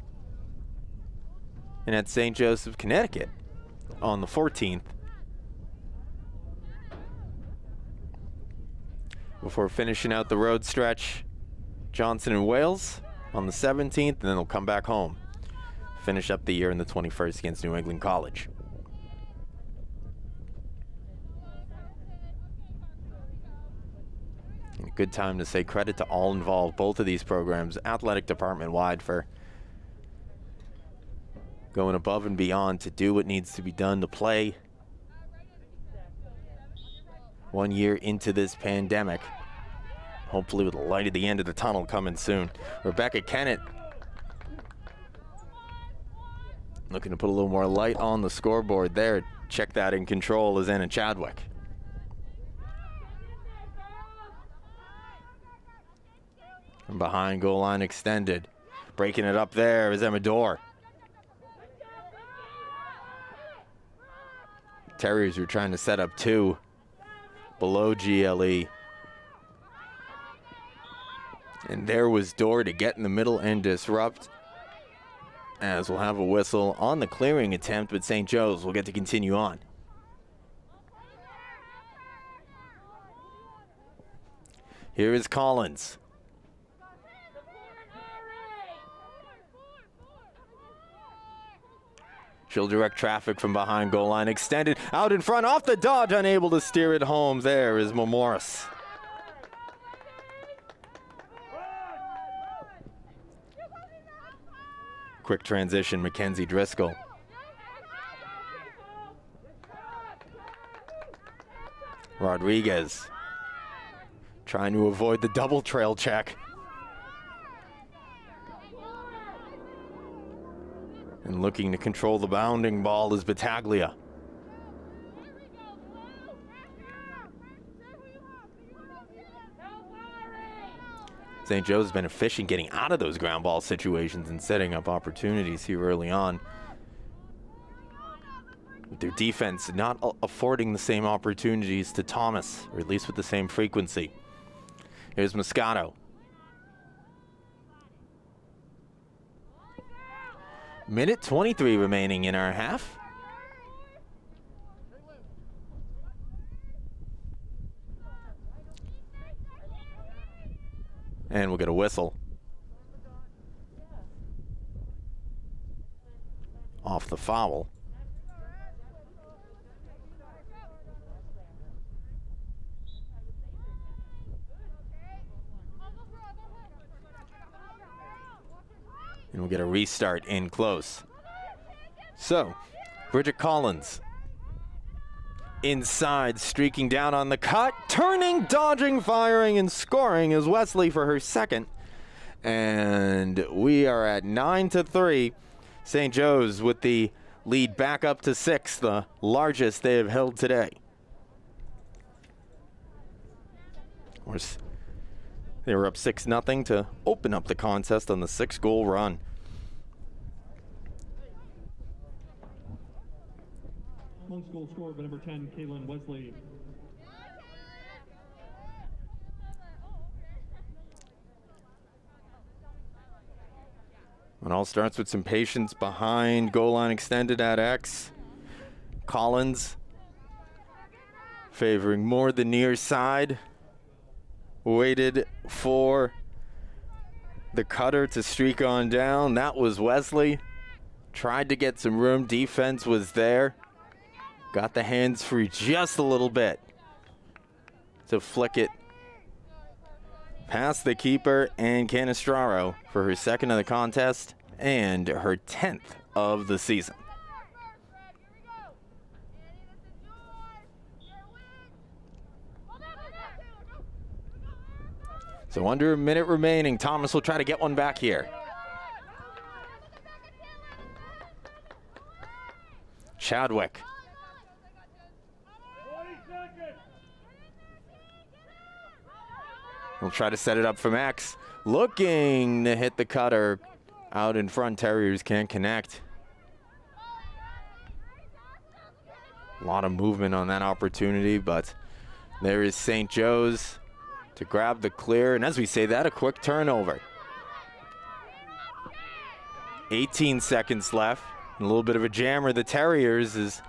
and at St. Joseph, Connecticut on the 14th. Before finishing out the road stretch, Johnson and Wales on the 17th, and then they'll come back home. Finish up the year in the 21st against New England College. And a good time to say credit to all involved, both of these programs, athletic department wide, for going above and beyond to do what needs to be done to play 1 year into this pandemic. Hopefully with the light at the end of the tunnel coming soon. Rebecca Kennett looking to put a little more light on the scoreboard there. Check that in control is Anna Chadwick. From behind, goal line extended. Breaking it up there is Emma Dorr. Terriers are trying to set up 2 below GLE. And there was Dorr to get in the middle and disrupt, as we'll have a whistle on the clearing attempt, but St. Joe's will get to continue on. Here is Collins. She'll direct traffic from behind, goal line extended, out in front, off the dodge, unable to steer it home. There is Morris. Quick transition, Mackenzie Driscoll. Rodriguez trying to avoid the double trail check. And looking to control the bounding ball is Battaglia. St. Joe's has been efficient getting out of those ground ball situations and setting up opportunities here early on. With their defense not affording the same opportunities to Thomas, or at least with the same frequency. Here's Moscato. Minute 23 remaining in our half. And we'll get a whistle off the foul. And we'll get a restart in close. So, Bridget Collins inside, streaking down on the cut, turning, dodging, firing, and scoring is Wesley for her second. And we are at 9-3. St. Joe's with the lead back up to 6, the largest they have held today. Of course, they were up 6-0 to open up the contest on the 6-goal run. One goal scored by number 10, Kaylin Wesley. It all starts with some patience behind, goal line extended at X. Collins favoring more the near side. waited for the cutter to streak on down. That was Wesley. Tried to get some room. Defense was there. Got the hands free just a little bit to flick it past the keeper and Canestraro for her second of the contest and her 10th of the season. So under a minute remaining, Thomas will try to get one back here. Chadwick. We'll try to set it up from X. Looking to hit the cutter. Out in front, Terriers can't connect. A lot of movement on that opportunity, but there is St. Joe's to grab the clear. And as we say that, a quick turnover. 18 seconds left. A little bit of a jammer, the Terriers, as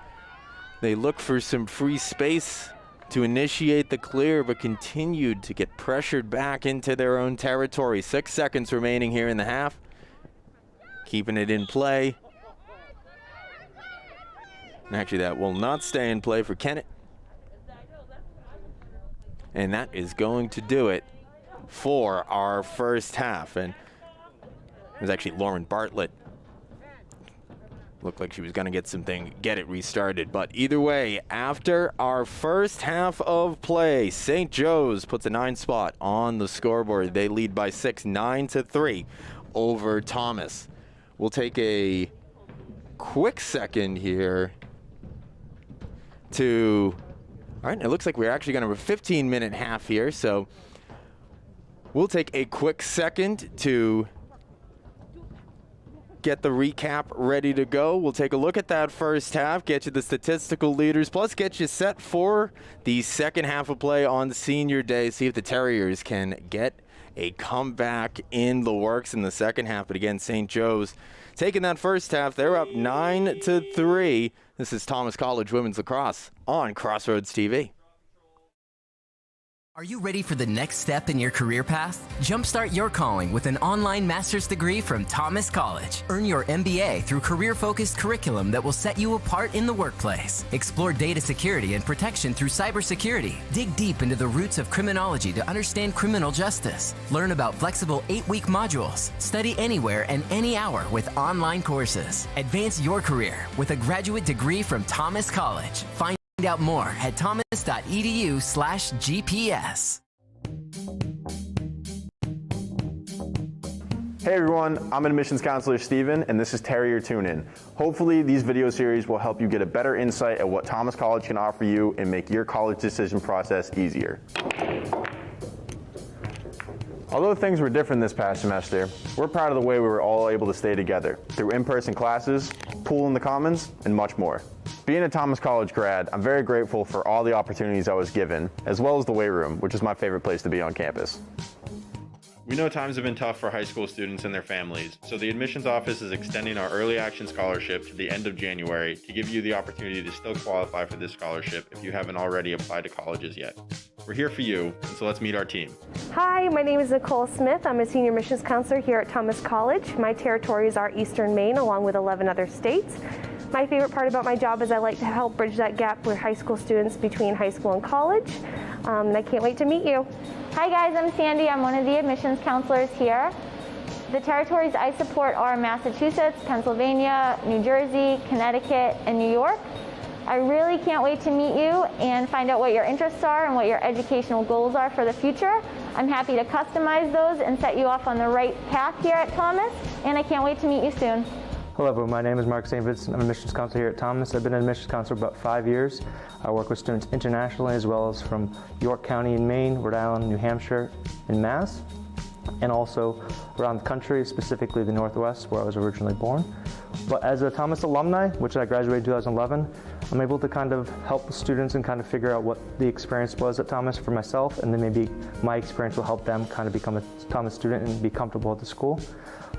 they look for some free space to initiate the clear, but continued to get pressured back into their own territory. 6 seconds remaining here in the half. Keeping it in play. And actually, that will not stay in play for Kennett. And that is going to do it for our first half. And it was actually Lauren Bartlett. Looked like she was going to get it restarted. But either way, after our first half of play, St. Joe's puts a 9 spot on the scoreboard. They lead by 6, 9-3 over Thomas. We'll take a quick second here to... All right, it looks like we're actually going to have a 15-minute half here, so we'll take a quick second to get the recap ready to go. We'll take a look at that first half, get you the statistical leaders, plus get you set for the second half of play on Senior Day, see if the Terriers can get a comeback in the works in the second half. But again, St. Joe's taking that first half. They're up 9-3. This is Thomas College Women's Lacrosse on Crossroads TV. Are you ready for the next step in your career path? Jumpstart your calling with an online master's degree from Thomas College. Earn your MBA through career-focused curriculum that will set you apart in the workplace. Explore data security and protection through cybersecurity. Dig deep into the roots of criminology to understand criminal justice. Learn about flexible 8-week modules. Study anywhere and any hour with online courses. Advance your career with a graduate degree from Thomas College. Find out more at thomas.edu/GPS. Hey everyone, I'm admissions counselor Steven, and this is Terrier Tune In. Hopefully these video series will help you get a better insight at what Thomas College can offer you and make your college decision process easier. Although things were different this past semester, we're proud of the way we were all able to stay together through in-person classes, pool in the commons, and much more. Being a Thomas College grad, I'm very grateful for all the opportunities I was given, as well as the weight room, which is my favorite place to be on campus. We know times have been tough for high school students and their families, so the admissions office is extending our early action scholarship to the end of January to give you the opportunity to still qualify for this scholarship if you haven't already applied to colleges yet. We're here for you, and so let's meet our team. Hi, my name is Nicole Smith. I'm a senior admissions counselor here at Thomas College. My territories are Eastern Maine along with 11 other states. My favorite part about my job is I like to help bridge that gap with high school students between high school and college. And I can't wait to meet you. Hi guys, I'm Sandy. I'm one of the admissions counselors here. The territories I support are Massachusetts, Pennsylvania, New Jersey, Connecticut, and New York. I really can't wait to meet you and find out what your interests are and what your educational goals are for the future. I'm happy to customize those and set you off on the right path here at Thomas, and I can't wait to meet you soon. Hello everyone, my name is Mark St. Vincent. I'm an admissions counselor here at Thomas. I've been an admissions counselor for about 5 years. I work with students internationally as well as from York County in Maine, Rhode Island, New Hampshire, and Mass, and also around the country, specifically the Northwest where I was originally born. But as a Thomas alumni, which I graduated in 2011, I'm able to kind of help the students and kind of figure out what the experience was at Thomas for myself, and then maybe my experience will help them kind of become a Thomas student and be comfortable at the school.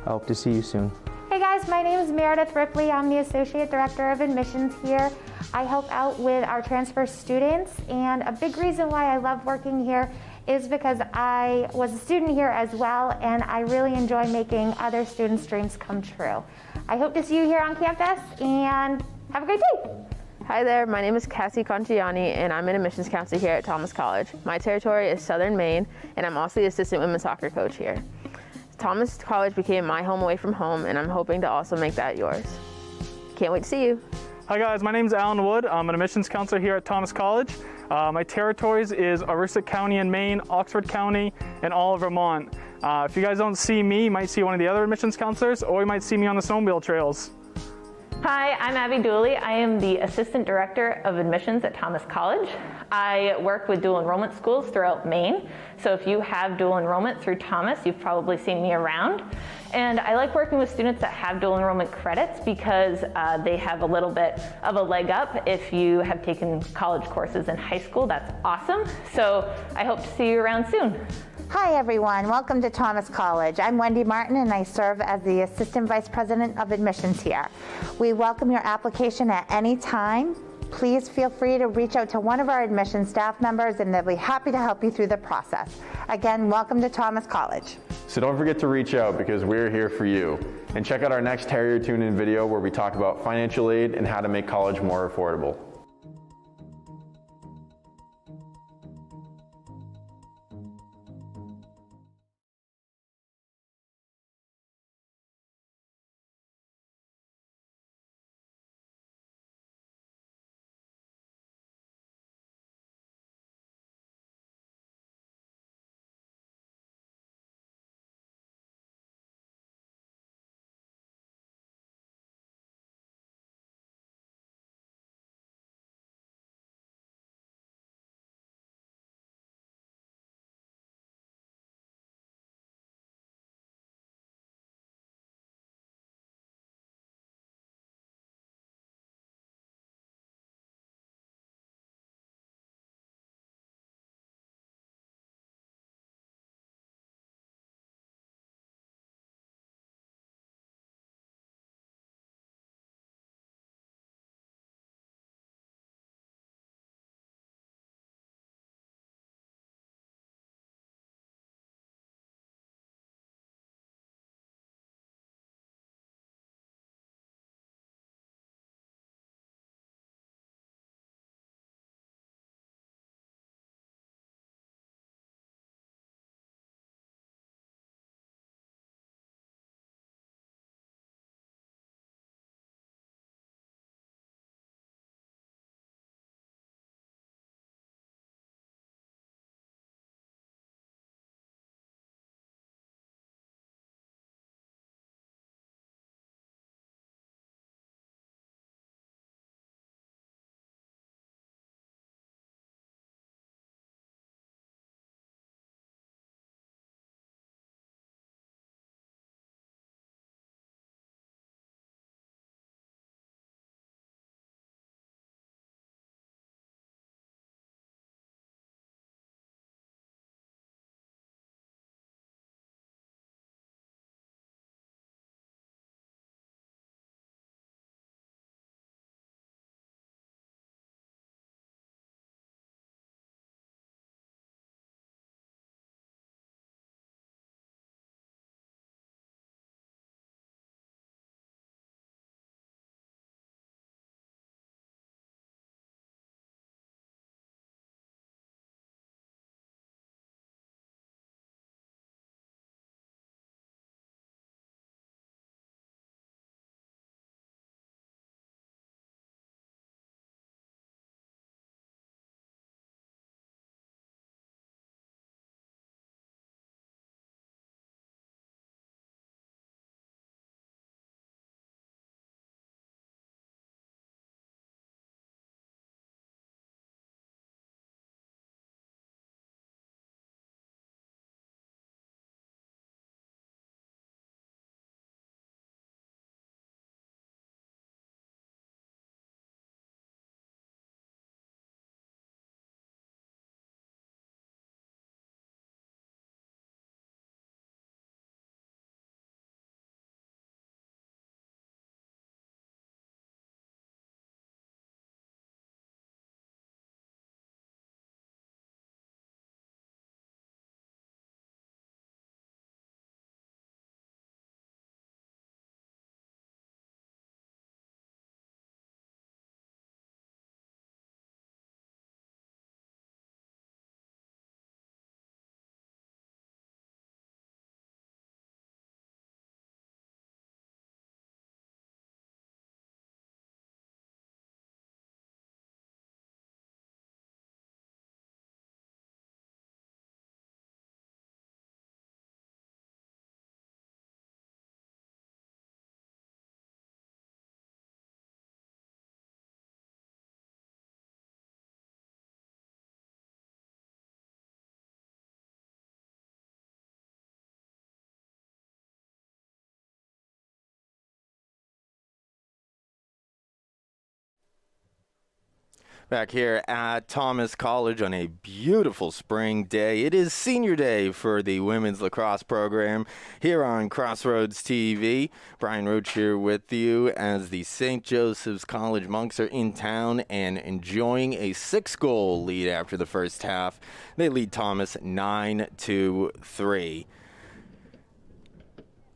I hope to see you soon. Hey guys, my name is Meredith Ripley. I'm the Associate Director of Admissions here. I help out with our transfer students, and a big reason why I love working here is because I was a student here as well, and I really enjoy making other students' dreams come true. I hope to see you here on campus, and have a great day. Hi there, my name is Cassie Conchiani, and I'm an admissions counselor here at Thomas College. My territory is Southern Maine, and I'm also the assistant women's soccer coach here. Thomas College became my home away from home, and I'm hoping to also make that yours. Can't wait to see you. Hi guys, my name is Alan Wood. I'm an admissions counselor here at Thomas College. My territories is Aroostook County in Maine, Oxford County, and all of Vermont. If you guys don't see me, you might see one of the other admissions counselors, or you might see me on the snowmobile trails. Hi, I'm Abby Dooley. I am the Assistant Director of Admissions at Thomas College. I work with dual enrollment schools throughout Maine. So if you have dual enrollment through Thomas, you've probably seen me around. And I like working with students that have dual enrollment credits because they have a little bit of a leg up. If you have taken college courses in high school, that's awesome. So I hope to see you around soon. Hi everyone, welcome to Thomas College. I'm Wendy Martin and I serve as the Assistant Vice President of Admissions here. We welcome your application at any time. Please feel free to reach out to one of our admissions staff members and they'll be happy to help you through the process. Again, welcome to Thomas College. So don't forget to reach out because we're here for you. And check out our next Terrier Tune-In video where we talk about financial aid and how to make college more affordable. Back here at Thomas College on a beautiful spring day. It is senior day for the women's lacrosse program here on Crossroads TV. Brian Roach here with you as the St. Joseph's College Monks are in town and enjoying a 6-goal lead after the first half. They lead Thomas 9-3.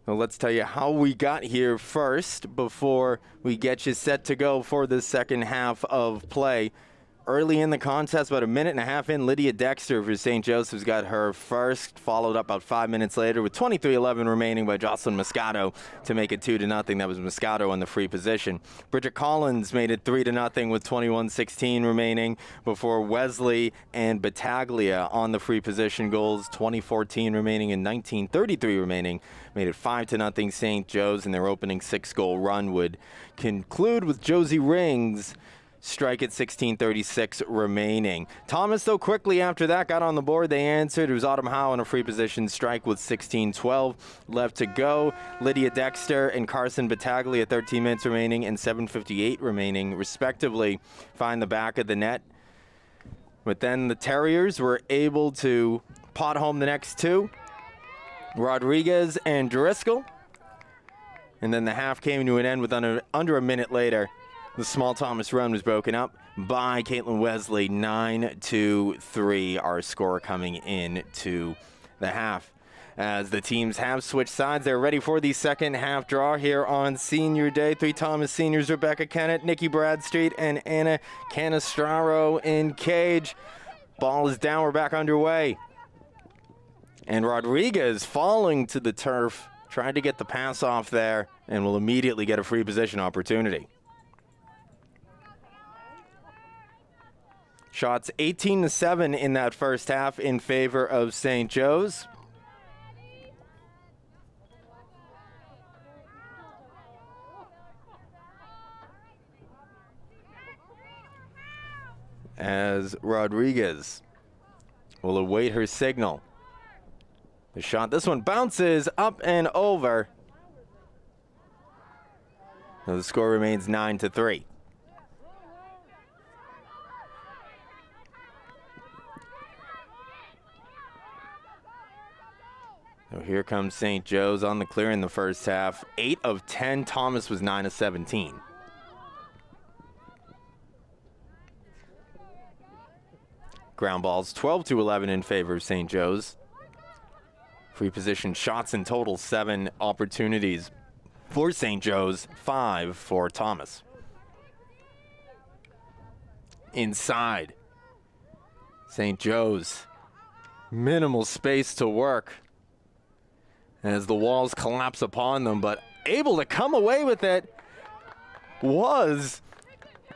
Well, let's tell you how we got here first before we get you set to go for the second half of play. Early in the contest, about a minute and a half in, Lydia Dexter for St. Joseph's got her first, followed up about 5 minutes later with 23:11 remaining by Jocelyn Moscato to make it 2-0. That was Moscato on the free position. Bridget Collins made it 3-0 with 21:16 remaining before Wesley and Battaglia on the free position goals, 20:14 remaining and 19:33 remaining. Made it 5-0 St. Joe's, and their opening 6-goal run would conclude with Josie Rings strike at 16:36 remaining. Thomas, though, quickly after that got on the board. They answered. It was Autumn Howe on a free position strike with 16:12 left to go. Lydia Dexter and Carson Battaglia, 13 minutes remaining and 7:58 remaining, respectively, find the back of the net. But then the Terriers were able to pot home the next two, Rodriguez and Driscoll. And then the half came to an end with under a minute later. The small Thomas run was broken up by Caitlin Wesley, 9-3, our score coming in to the half. As the teams have switched sides, they're ready for the second half draw here on Senior Day. 3 Thomas seniors, Rebecca Kennett, Nikki Bradstreet, and Anna Canistraro in cage. Ball is down, we're back underway. And Rodriguez falling to the turf, trying to get the pass off there, and will immediately get a free position opportunity. Shots 18-7 in that first half in favor of St. Joe's. As Rodriguez will await her signal. The shot, this one bounces up and over. So the score remains 9-3. So here comes St. Joe's on the clear in the first half. 8 of 10. Thomas was 9 of 17. Ground balls 12-11 in favor of St. Joe's. Free position shots in total, 7 opportunities for St. Joe's, 5 for Thomas. Inside, St. Joe's, minimal space to work as the walls collapse upon them, but able to come away with it was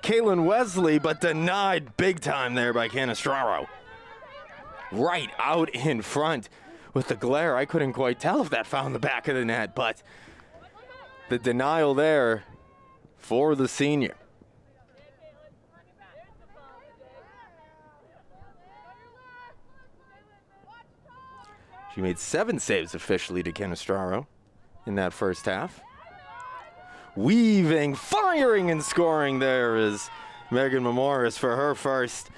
Kaylin Wesley, but denied big time there by Canistraro. Right out in front with the glare. I couldn't quite tell if that found the back of the net, but the denial there for the senior. She made 7 saves officially to Canistraro in that first half. Weaving, firing, and scoring there is Megan Memoris for her first.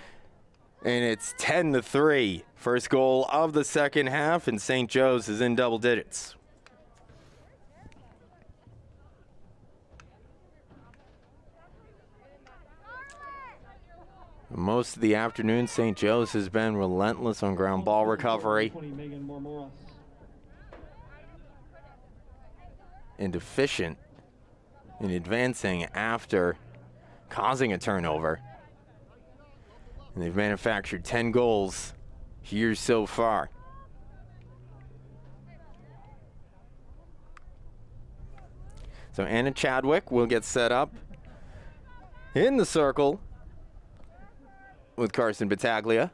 And it's 10-3. First goal of the second half, and St. Joe's is in double digits. Most of the afternoon, St. Joe's has been relentless on ground ball recovery and efficient in advancing after causing a turnover. And they've manufactured 10 goals here so far. So Anna Chadwick will get set up in the circle with Carson Battaglia.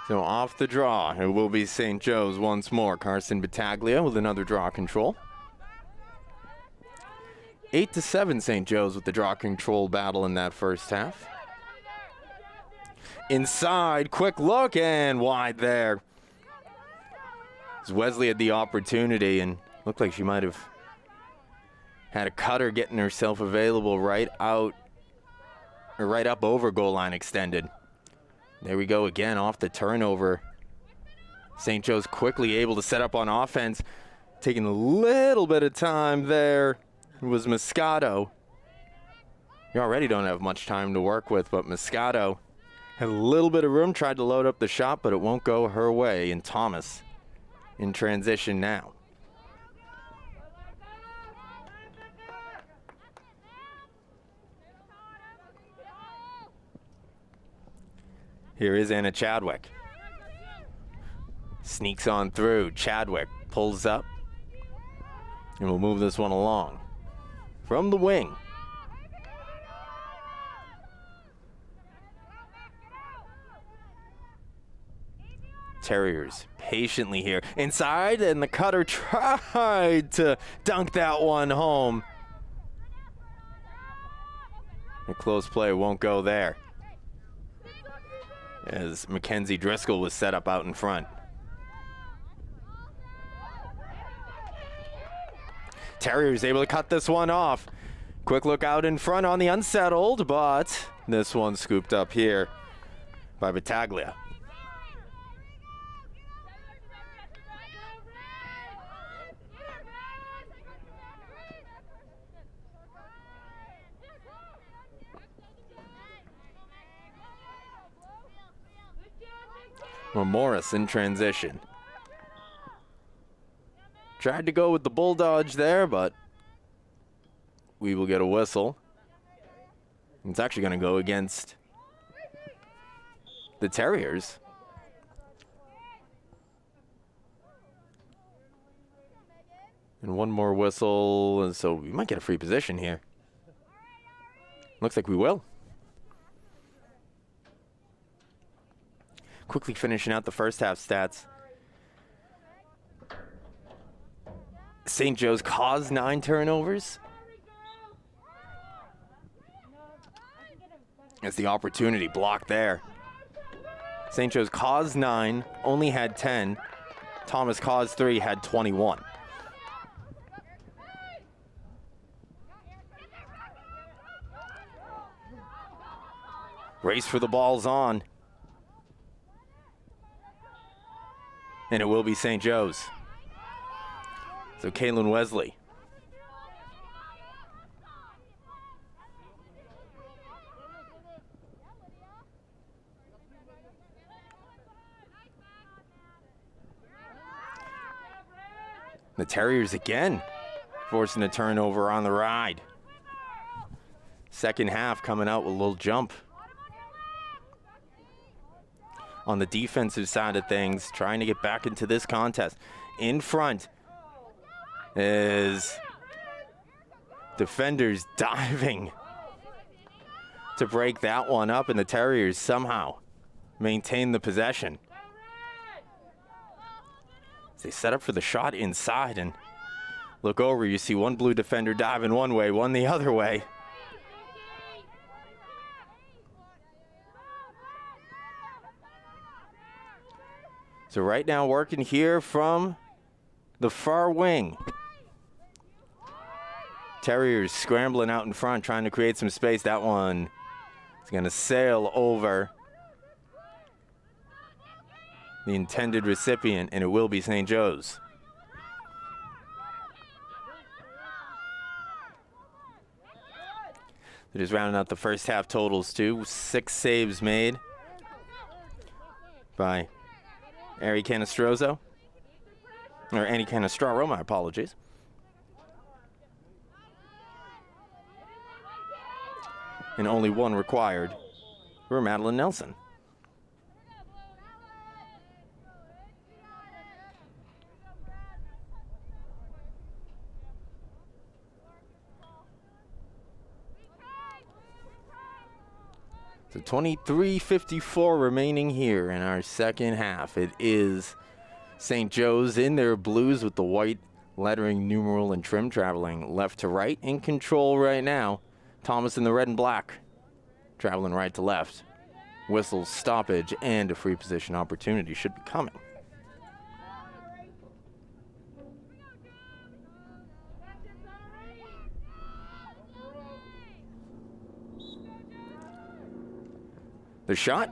So off the draw, it will be St. Joe's once more. Carson Battaglia with another draw control. 8-7 St. Joe's with the draw control battle in that first half. Inside, quick look, and wide there. As Wesley had the opportunity and looked like she might have had a cutter getting herself available right out, or right up over goal line extended. There we go again off the turnover. St. Joe's quickly able to set up on offense. Taking a little bit of time there was Moscato. You already don't have much time to work with, but Moscato had a little bit of room, tried to load up the shot, but it won't go her way. And Thomas in transition now. Here is Anna Chadwick. Sneaks on through. Chadwick pulls up and will move this one along. From the wing. Terriers patiently here. Inside, and the cutter tried to dunk that one home. A close play won't go there, as Mackenzie Driscoll was set up out in front. Terriers able to cut this one off. Quick look out in front on the unsettled, but this one scooped up here by Battaglia. Well, Morris in transition. Tried to go with the bull dodge there, but we will get a whistle. It's actually going to go against the Terriers. And one more whistle, and so we might get a free position here. Looks like we will. Quickly finishing out the first half stats. St. Joe's caused 9 turnovers. It's the opportunity blocked there. St. Joe's caused 9, only had 10. Thomas caused 3, had 21. Race for the ball's on. And it will be St. Joe's. So Kaylin Wesley. The Terriers again forcing a turnover on the ride. Second half coming out with a little jump. On the defensive side of things, trying to get back into this contest. In front is defenders diving to break that one up, and the Terriers somehow maintain the possession. They set up for the shot inside, and look over, you see one blue defender diving one way, one the other way. So right now working here from the far wing. Terriers scrambling out in front, trying to create some space. That one is going to sail over the intended recipient, and it will be St. Joe's. They're just rounding out the first half totals too. 6 saves made by Ari Canestrozo, or Annie Canestraro, my apologies. And only 1 required for Madeline Nelson. So 23:54 remaining here in our second half. It is St. Joe's in their blues with the white lettering, numeral, and trim, traveling left to right. In control right now. Thomas in the red and black, traveling right to left. Whistle, stoppage, and a free position opportunity should be coming. The shot,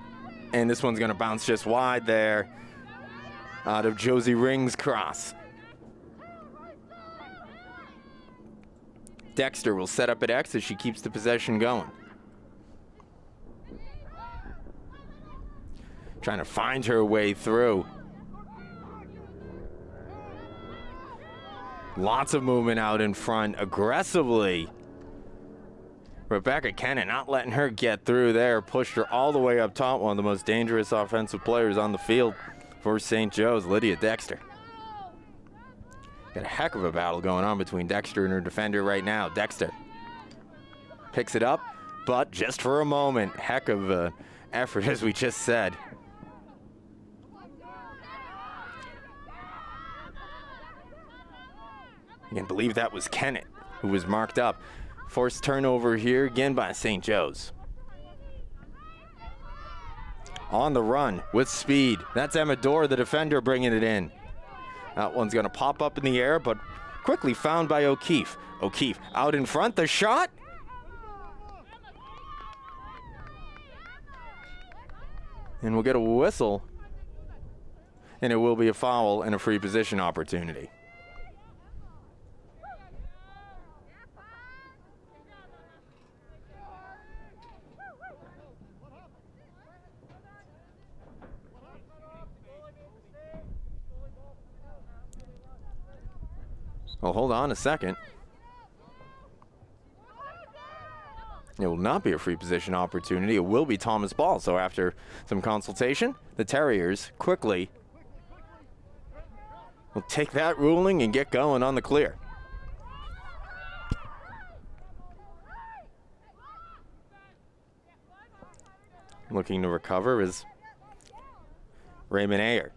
and this one's going to bounce just wide there out of Josie Ring's cross. Dexter will set up at X as she keeps the possession going. Trying to find her way through. Lots of movement out in front aggressively. Rebecca Kennett not letting her get through there. Pushed her all the way up top. One of the most dangerous offensive players on the field for St. Joe's, Lydia Dexter. Got a heck of a battle going on between Dexter and her defender right now. Dexter picks it up, but just for a moment. Heck of an effort, as we just said. You can believe that was Kennett who was marked up. Forced turnover here again by St. Joe's. On the run with speed. That's Emma Dorr, the defender, bringing it in. That one's going to pop up in the air, but quickly found by O'Keefe. O'Keefe out in front, the shot. And we'll get a whistle. And it will be a foul and a free position opportunity. Well, hold on a second. It will not be a free position opportunity. It will be Thomas ball. So after some consultation, the Terriers quickly will take that ruling and get going on the clear. Looking to recover is Raymond Ayer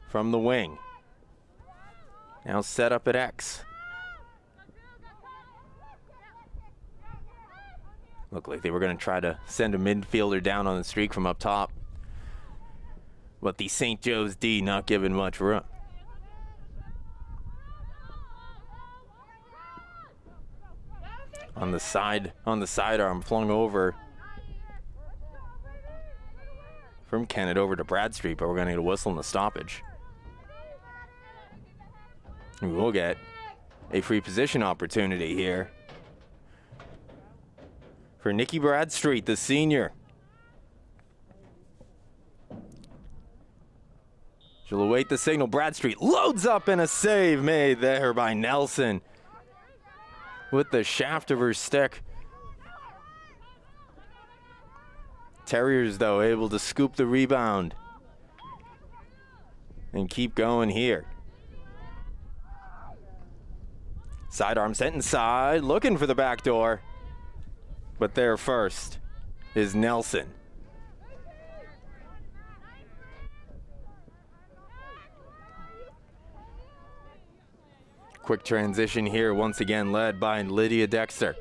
from the wing. Now set up at X. Looked like they were going to try to send a midfielder down on the streak from up top. But the St. Joe's D not giving much room. On the sidearm, flung over from Kennett over to Bradstreet, but we're going to get a whistle and a stoppage. We will get a free position opportunity here for Nikki Bradstreet, the senior. She'll await the signal. Bradstreet loads up and a save made there by Nelson with the shaft of her stick. Terriers, though, able to scoop the rebound and keep going here. Sidearm sent inside, looking for the back door. But there first is Nelson. Quick transition here, once again led by Lydia Dexter.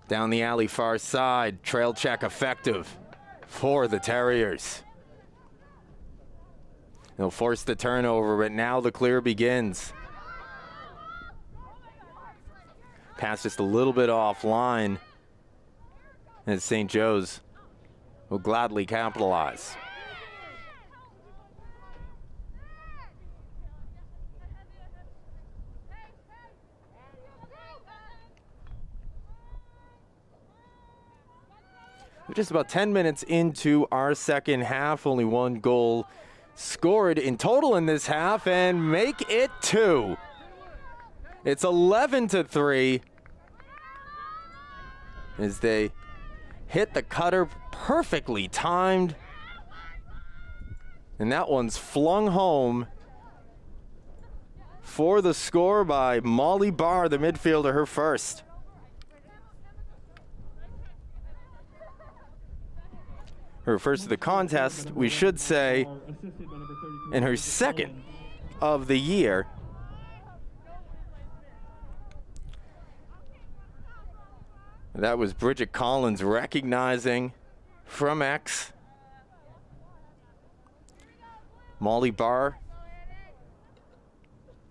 Down the alley, far side, trail check effective for the Terriers. They'll force the turnover, but now the clear begins. Pass just a little bit offline, and St. Joe's will gladly capitalize. We're just about 10 minutes into our second half, only one goal scored in total in this half, and make it 2. It's 11-3 as they hit the cutter, perfectly timed, and that one's flung home for the score by Molly Barr, the midfielder, her first. Her first of the contest, we should say, and her second of the year. That was Bridget Collins recognizing from X. Molly Barr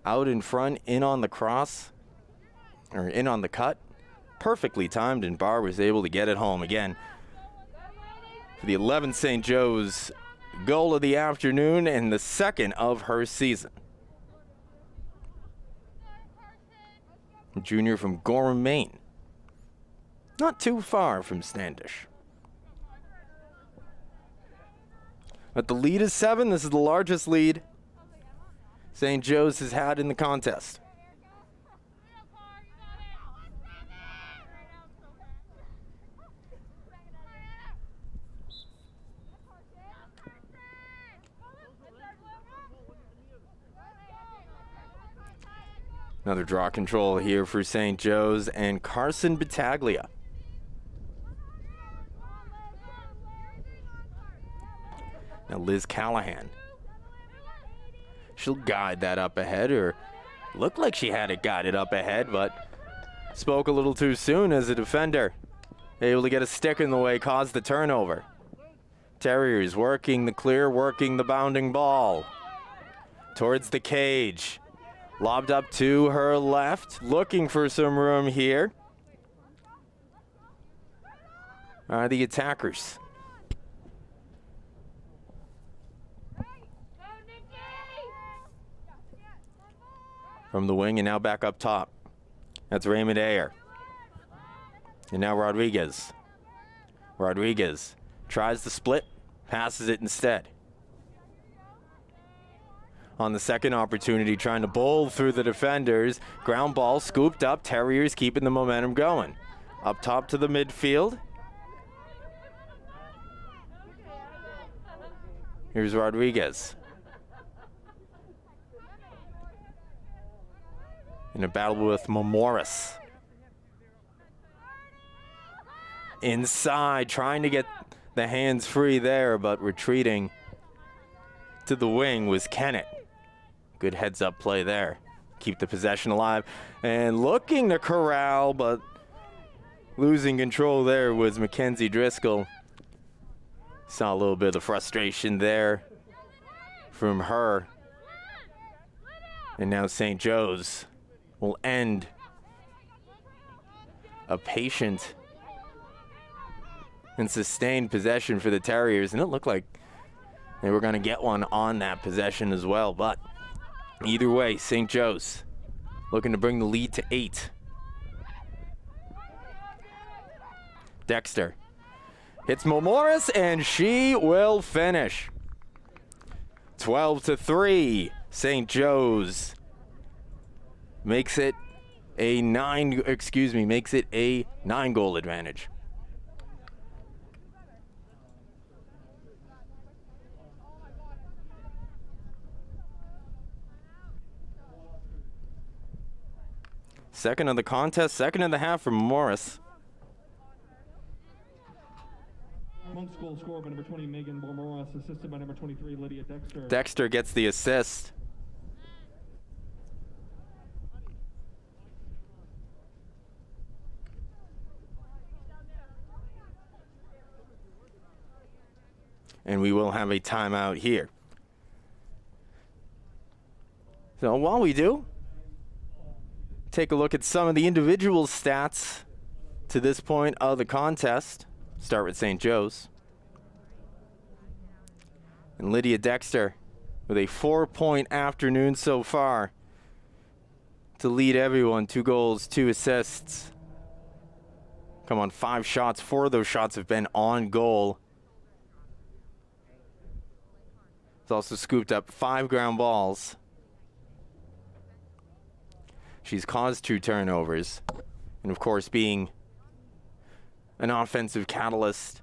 out in front, in on the cross, or in on the cut. Perfectly timed, and Barr was able to get it home again. For the 11th St. Joe's goal of the afternoon and the second of her season. A junior from Gorham, Maine. Not too far from Standish. But the lead is 7. This is the largest lead St. Joe's has had in the contest. Another draw control here for St. Joe's and Carson Battaglia. Now Liz Callahan. She'll guide that up ahead, or looked like she had it guided up ahead, but spoke a little too soon as a defender. Able to get a stick in the way, caused the turnover. Terriers working the clear, working the bounding ball. Towards the cage. Lobbed up to her left, looking for some room here. Are the attackers. From the wing and now back up top. That's Raymond Ayer. And now Rodriguez. Rodriguez tries the split, passes it instead. On the second opportunity, trying to bowl through the defenders. Ground ball scooped up. Terriers keeping the momentum going. Up top to the midfield. Here's Rodriguez. In a battle with Morris. Inside, trying to get the hands free there, but retreating to the wing was Kennett. Good heads-up play there. Keep the possession alive. And looking to corral, but losing control there was Mackenzie Driscoll. Saw a little bit of the frustration there from her. And now St. Joe's will end a patient and sustained possession for the Terriers. And it looked like they were going to get one on that possession as well. But either way, St. Joe's looking to bring the lead to 8. Dexter hits Morris, and she will finish. 12-3. St. Joe's makes it a 9-goal advantage. Second of the contest, second of the half from Morris. Monk's goal scored by number 20, Megan Bormoras, assisted by number 23, Lydia Dexter. Dexter gets the assist. And we will have a timeout here. So while we do, take a look at some of the individual stats to this point of the contest. Start with St. Joe's. And Lydia Dexter with a 4-point afternoon so far to lead everyone. 2 goals, 2 assists. Come on, 5 shots. 4 of those shots have been on goal. It's also scooped up 5 ground balls. She's caused 2 turnovers. And of course, being an offensive catalyst,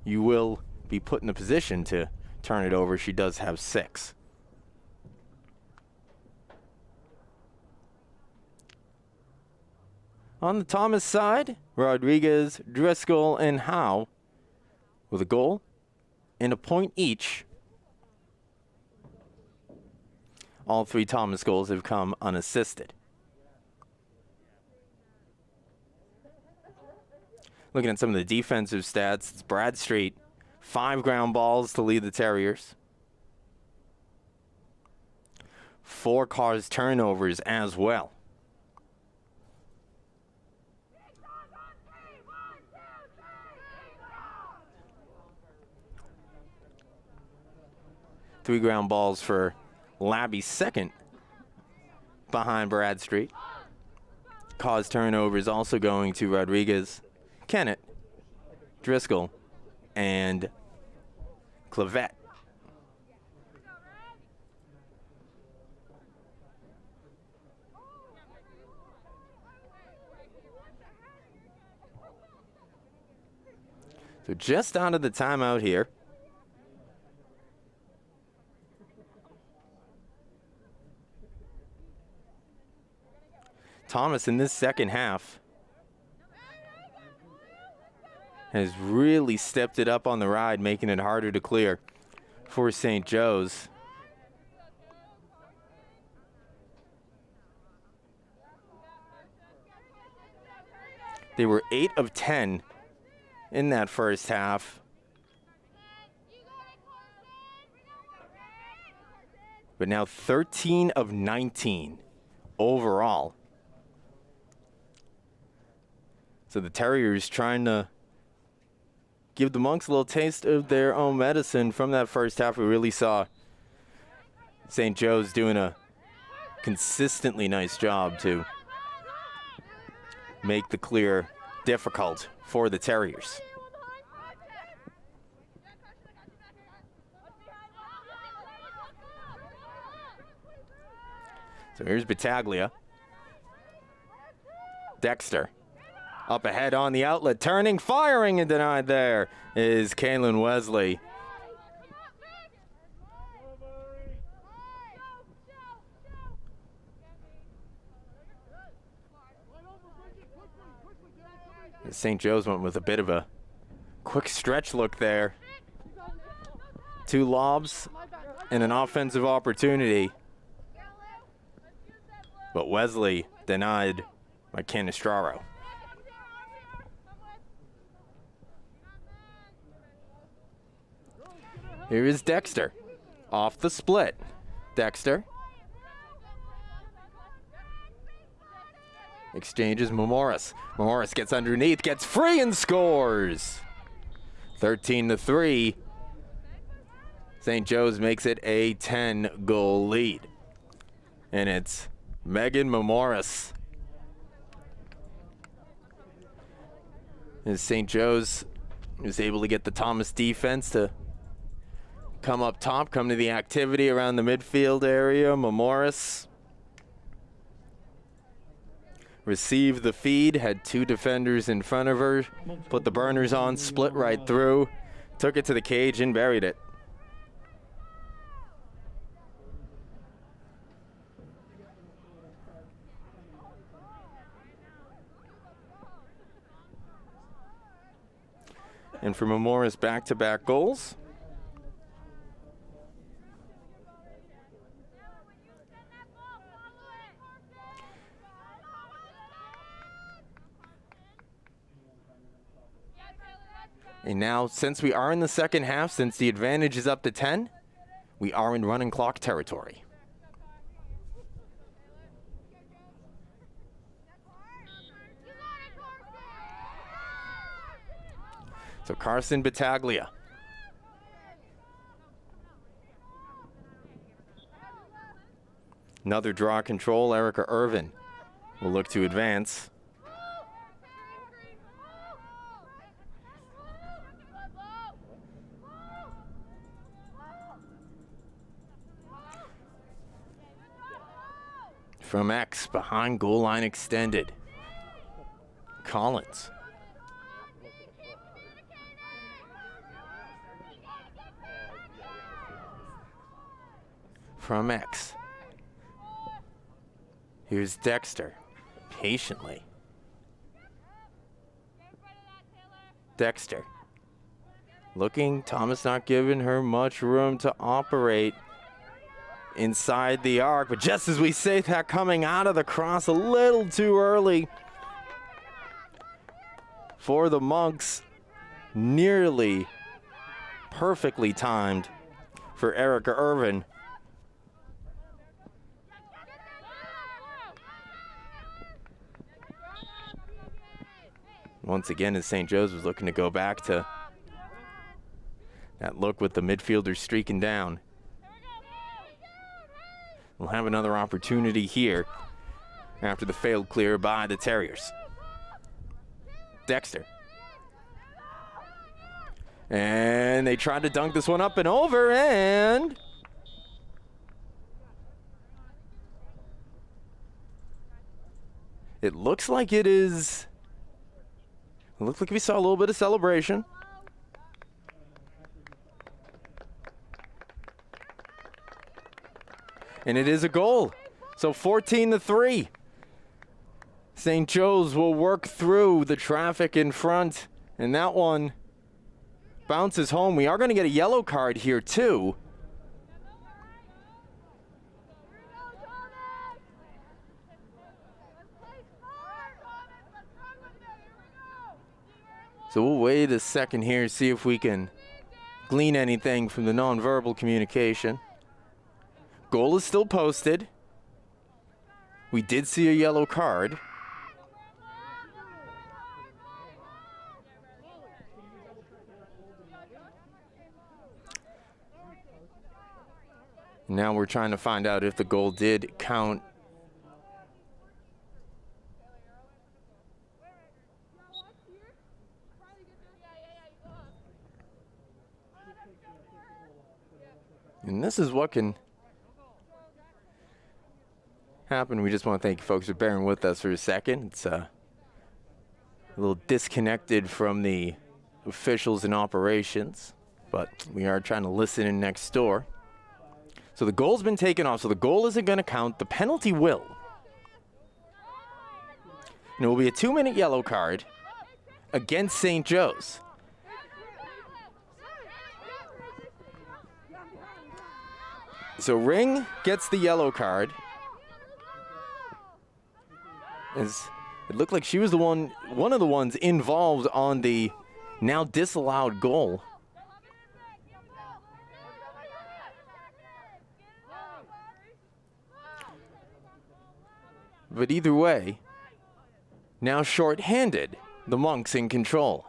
you will be put in a position to turn it over. She does have 6. On the Thomas side, Rodriguez, Driscoll, and Howe with a goal and a point each. All three Thomas goals have come unassisted. Looking at some of the defensive stats, it's Bradstreet, 5 ground balls to lead the Terriers. 4 cars turnovers as well. Three ground balls for Labby, second behind Bradstreet. Cause turnovers also going to Rodriguez, Kennett, Driscoll, and Clavette. So just out of the timeout here. Thomas in this second half has really stepped it up on the ride, making it harder to clear for St. Joe's. They were 8 of 10 in that first half. But now 13 of 19 overall. So the Terriers trying to give the Monks a little taste of their own medicine from that first half. We really saw St. Joe's doing a consistently nice job to make the clear difficult for the Terriers. So here's Battaglia. Dexter. Up ahead on the outlet, turning, firing, and denied there is Kaylin Wesley. St. Joe's went with a bit of a quick stretch look there. 2 lobs and an offensive opportunity. But Wesley denied by Canestraro. Here is Dexter. Off the split. Dexter. Exchanges Morris. Morris gets underneath, gets free and scores. 13-3. St. Joe's makes it a 10-goal lead. And it's Megan Morris. As St. Joe's is able to get the Thomas defense to come up top, come to the activity around the midfield area. Morris received the feed, had 2 defenders in front of her, put the burners on, split right through, took it to the cage and buried it. And for Morris, back-to-back goals. And now, since we are in the second half, since the advantage is up to 10, we are in running clock territory. So Carson Battaglia. Another draw control. Erica Irvin will look to advance. From X, behind goal line extended. Collins. From X. Here's Dexter, patiently. Dexter. Looking, Thomas not giving her much room to operate inside the arc. But just as we say that, coming out of the cross a little too early for the Monks. Nearly perfectly timed for Erica Irvin. Once again, as St. Joe's was looking to go back to that look with the midfielder streaking down. We'll have another opportunity here after the failed clear by the Terriers. Dexter. And they tried to dunk this one up and over, and it looks like it is. It looks like we saw a little bit of celebration. And it is a goal. So 14-3. St. Joe's will work through the traffic in front, and that one bounces home. We are going to get a yellow card here too. So we'll wait a second here, see if we can glean anything from the nonverbal communication. Goal is still posted. We did see a yellow card. Now we're trying to find out if the goal did count. And this is what can happen. We just want to thank you folks for bearing with us for a second. It's a little disconnected from the officials and operations, but we are trying to listen in next door. So the goal's been taken off, so the goal isn't going to count. The penalty will. And it will be a 2-minute yellow card against St. Joe's. So Ring gets the yellow card. As it looked like she was one of the ones involved on the now disallowed goal. But either way, now short-handed, the Monks in control.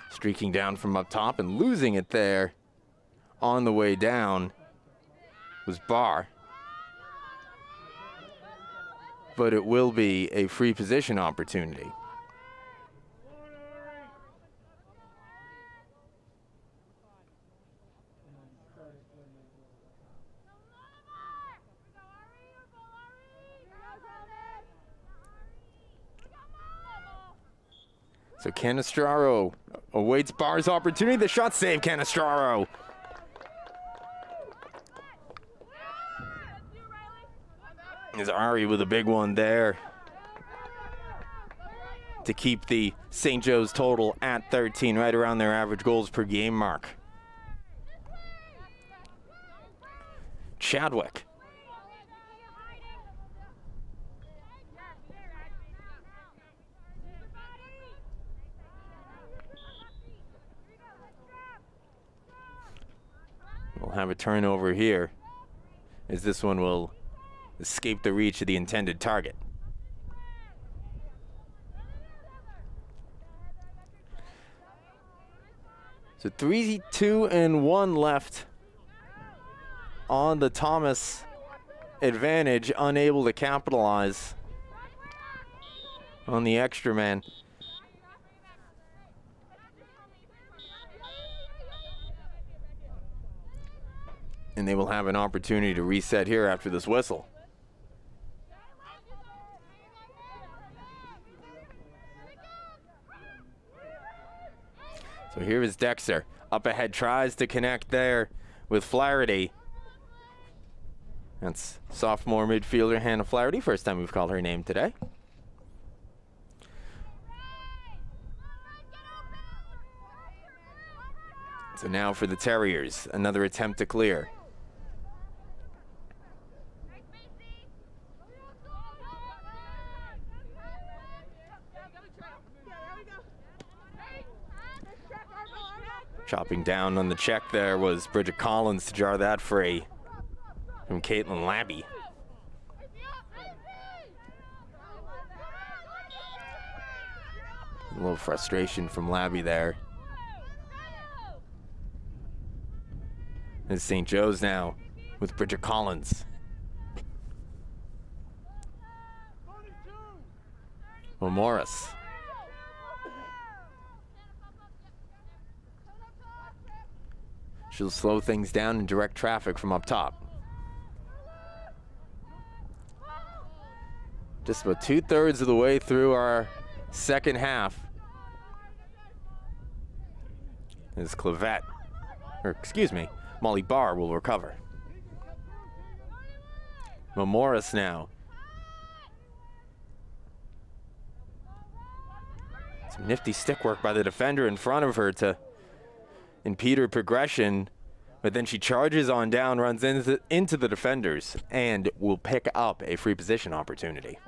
Streaking down from up top and losing it there on the way down was Barr. But it will be a free position opportunity. So Canestraro awaits Barr's opportunity. The shot save, Canestraro. Is Ari with a big one there to keep the St. Joe's total at 13, right around their average goals per game mark. Chadwick. We'll have a turnover here, as this one will escape the reach of the intended target. So 3-2-1 left on the Thomas advantage, unable to capitalize on the extra man. And they will have an opportunity to reset here after this whistle. So here is Dexter Up ahead, tries to connect there with Flaherty. That's sophomore midfielder Hannah Flaherty. First time we've called her name today. So now for the Terriers, another attempt to clear. Chopping down on the check there was Bridget Collins to jar that free from Caitlin Labby. A little frustration from Labby there. It's St. Joe's now with Bridget Collins. Well, Morris. She'll slow things down and direct traffic from up top. Just about 2/3 of the way through our second half. As Clavette, or excuse me, Molly Barr will recover. Morris now. Some nifty stick work by the defender in front of her to impede her progression, but then she charges on down, runs into the defenders, and will pick up a free position opportunity.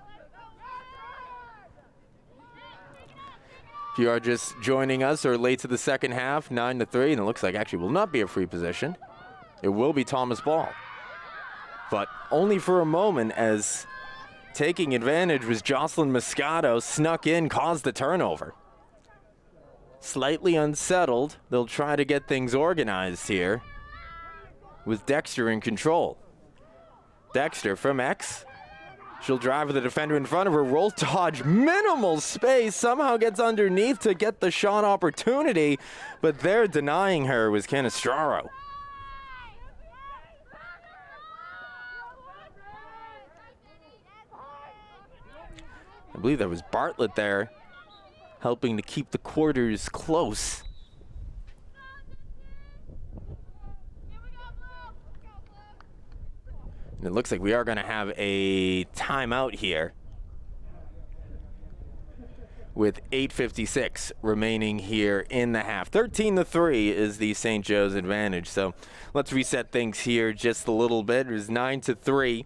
If you are just joining us or late to the second half, 9-3, and it looks like actually will not be a free position. It will be Thomas ball. But only for a moment, as taking advantage was Jocelyn Moscato, snuck in, caused the turnover. Slightly unsettled, they'll try to get things organized here with Dexter in control. Dexter from X. She'll drive with the defender in front of her, roll dodge, minimal space, somehow gets underneath to get the shot opportunity, but there denying her was Canestraro. I believe that was Bartlett there, helping to keep the quarters close. And it looks like we are going to have a timeout here with 8:56 remaining here in the half. 13-3 is the St. Joe's advantage. So let's reset things here just a little bit. It was 9-3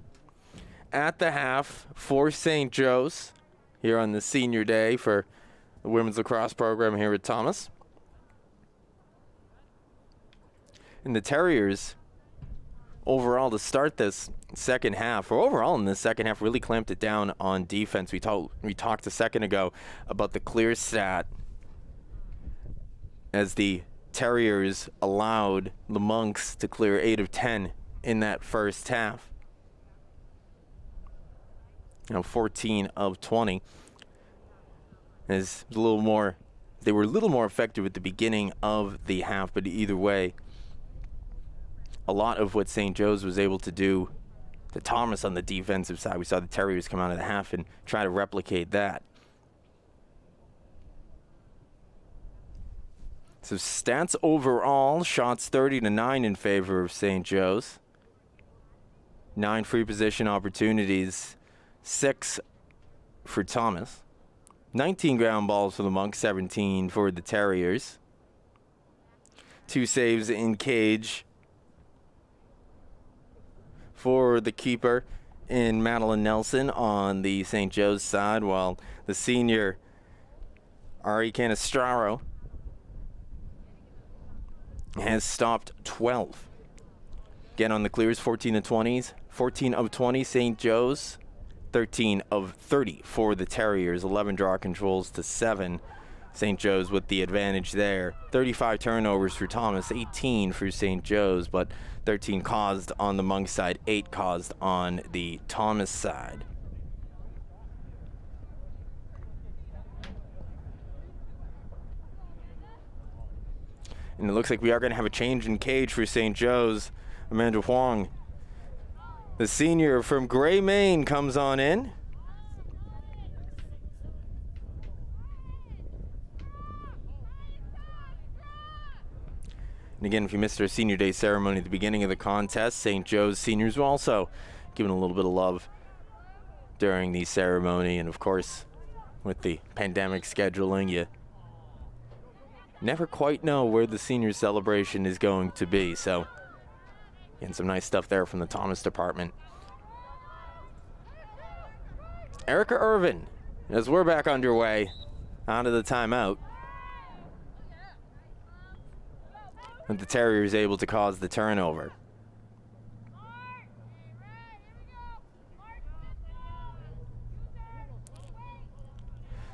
at the half for St. Joe's here on the senior day for the women's lacrosse program here at Thomas. And the Terriers overall to start this second half, or overall in the second half, really clamped it down on defense. We talked a second ago about the clear stat as the Terriers allowed the Monks to clear 8 of 10 in that first half. 14 of 20 is a little more. They were a little more effective at the beginning of the half, but either way, a lot of what St. Joe's was able to do to Thomas on the defensive side, we saw the Terriers come out of the half and try to replicate that. So stats overall, shots 30-9 in favor of St. Joe's. 9 free position opportunities, 6 for Thomas. 19 ground balls for the Monks, 17 for the Terriers. 2 saves in cage for the keeper in Madeline Nelson on the St. Joe's side, while the senior Ari Canestraro has stopped 12. Again on the clears, 14 of 20s, 14 of 20 St. Joe's, 13 of 30 for the Terriers, 11 draw controls to 7. St. Joe's with the advantage there. 35 turnovers for Thomas, 18 for St. Joe's, but 13 caused on the Monk side, 8 caused on the Thomas side. And it looks like we are going to have a change in cage for St. Joe's. Amanda Huang, the senior from Gray, Maine, comes on in. And again, if you missed our Senior Day ceremony at the beginning of the contest, St. Joe's seniors were also given a little bit of love during the ceremony. And of course, with the pandemic scheduling, you never quite know where the senior celebration is going to be. So, and some nice stuff there from the Thomas department. Erica Irvin, as we're back underway, onto the timeout. And the Terriers able to cause the turnover.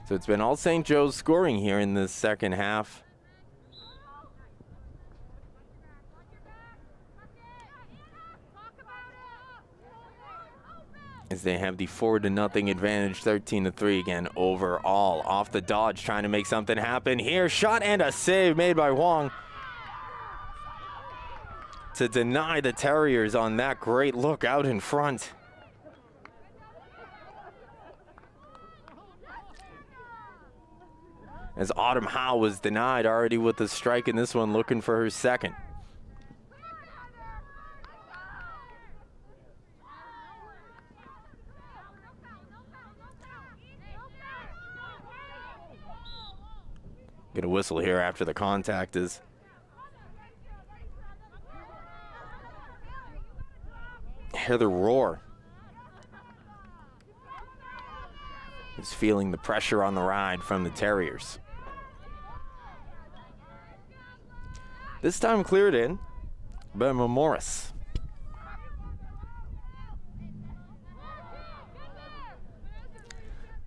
So it's been all St. Joe's scoring here in the second half. As they have the 4-0 advantage, 13-3 again overall. Off the dodge, trying to make something happen here. Shot and a save made by Wong to deny the Terriers on that great look out in front. As Autumn Howe was denied already with the strike in this one, looking for her second. Get a whistle here after the contact is Heather Rohr is feeling the pressure on the ride from the Terriers. This time cleared in by Morris.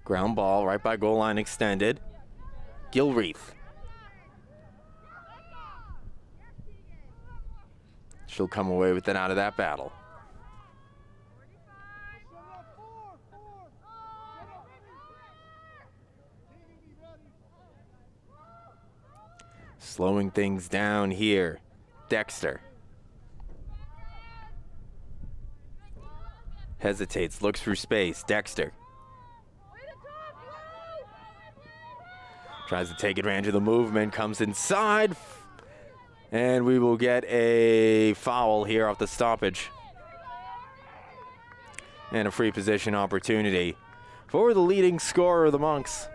Ground ball right by goal line extended. Gilreath. She'll come away with it out of that battle. Slowing things down here, Dexter. Hesitates, looks for space, Dexter. Tries to take advantage of the movement, comes inside, and we will get a foul here off the stoppage. And a free position opportunity for the leading scorer of the Monks.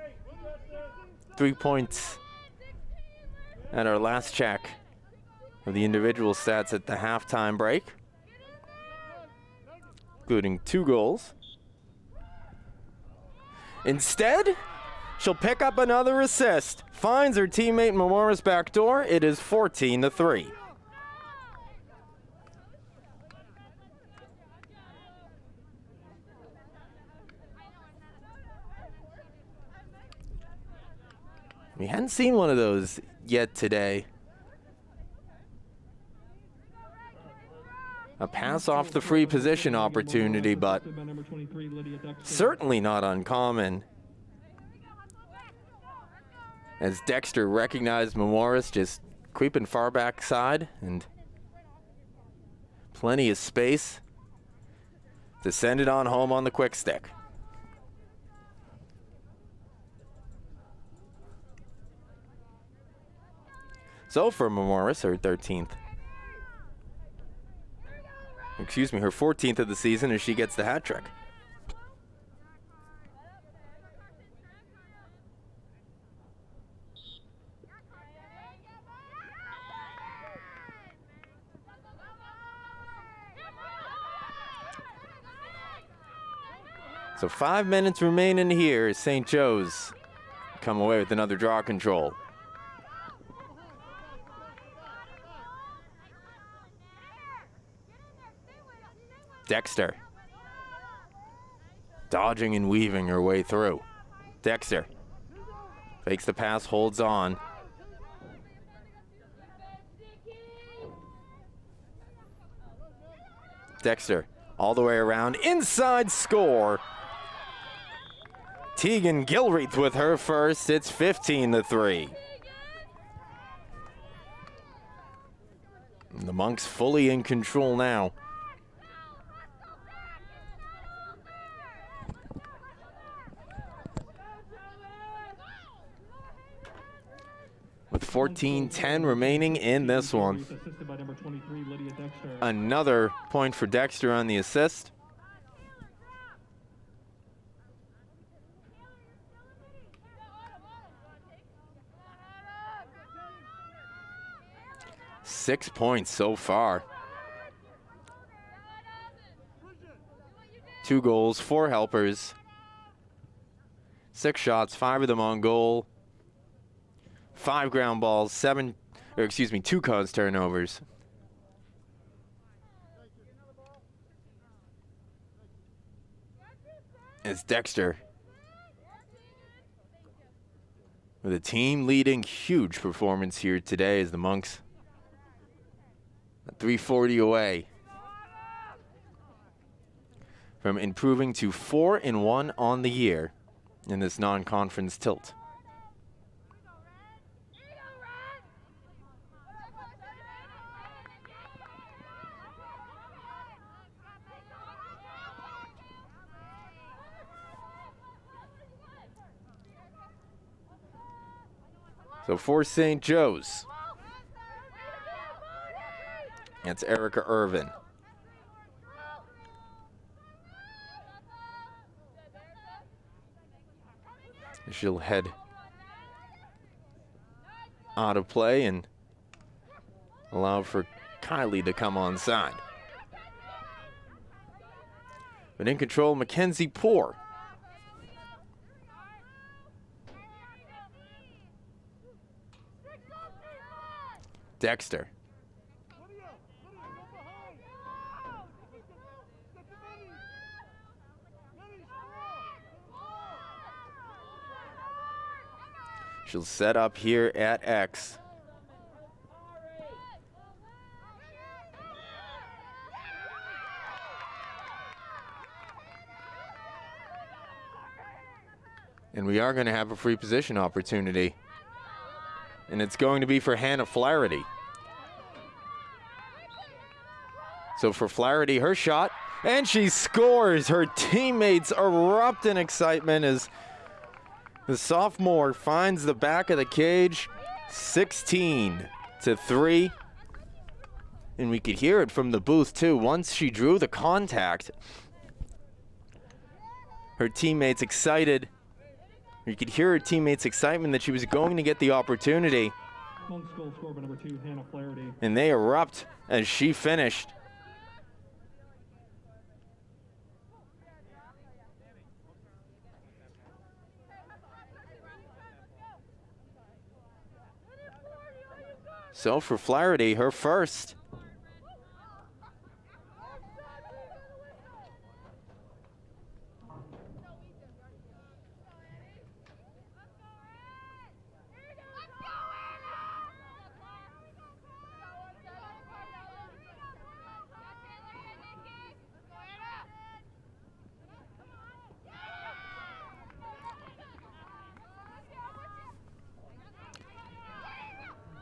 3 points at our last check of the individual stats at the halftime break, including 2 goals. Instead, she'll pick up another assist. Finds her teammate Morris back door. It is 14-3. We hadn't seen one of those yet today. A pass off the free position opportunity, but certainly not uncommon. As Dexter recognized Morris just creeping far backside and plenty of space to send it on home on the quick stick. So for Morris, her 13th. Excuse me, her 14th of the season as she gets the hat trick. So 5 minutes remaining here as St. Joe's come away with another draw control. Dexter. Dodging and weaving her way through. Dexter. Fakes the pass, holds on. Dexter all the way around. Inside score. Tegan Gilreath with her first. It's 15-3. And the Monks fully in control now. with 14:10 remaining in this one. Assisted by number 23, Lydia Dexter. Another point for Dexter on the assist. Six points so far. 2 goals, 4 helpers. 6 shots, 5 of them on goal. 5 ground balls, 2 cause turnovers. It's Dexter with a team leading huge performance here today as the Monks at 340 away from improving to 4-1 on the year in this non-conference tilt. So for St. Joe's, it's Erica Irvin. She'll head out of play and allow for Kylie to come on side. But in control, Mackenzie Poor. Dexter. She'll set up here at X. And we are going to have a free position opportunity. And it's going to be for Hannah Flaherty. So for Flaherty, her shot, and she scores. Her teammates erupt in excitement as the sophomore finds the back of the cage, 16-3. And we could hear it from the booth too. Once she drew the contact, her teammates excited. You could hear her teammates' excitement that she was going to get the opportunity. Monks goal scored by number 2, Hannah Flaherty. And they erupt as she finished. So for Flaherty, her first.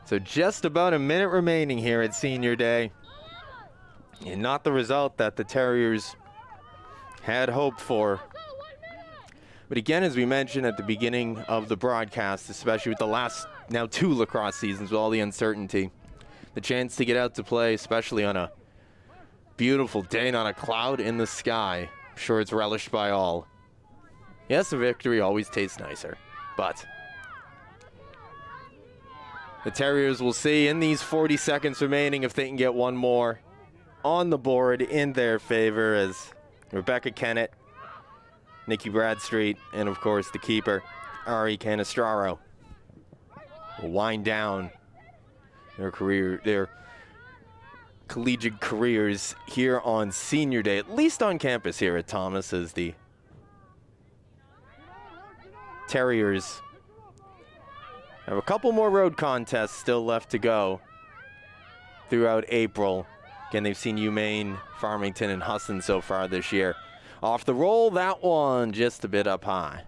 So just about a minute remaining here at Senior Day. And not the result that the Terriers had hoped for. But again, as we mentioned at the beginning of the broadcast, especially with the last now 2 lacrosse seasons with all the uncertainty, the chance to get out to play, especially on a beautiful day, not a cloud in the sky, I'm sure it's relished by all. Yes, a victory always tastes nicer, but the Terriers will see in these 40 seconds remaining if they can get one more on the board in their favor as Rebecca Kennett, Nikki Bradstreet, and of course the keeper, Ari Canestraro, will wind down their collegiate careers here on Senior Day, at least on campus here at Thomas, as the Terriers have a couple more road contests still left to go throughout April. Again, they've seen UMaine, Farmington, and Husson so far this year. Off the roll, that one just a bit up high.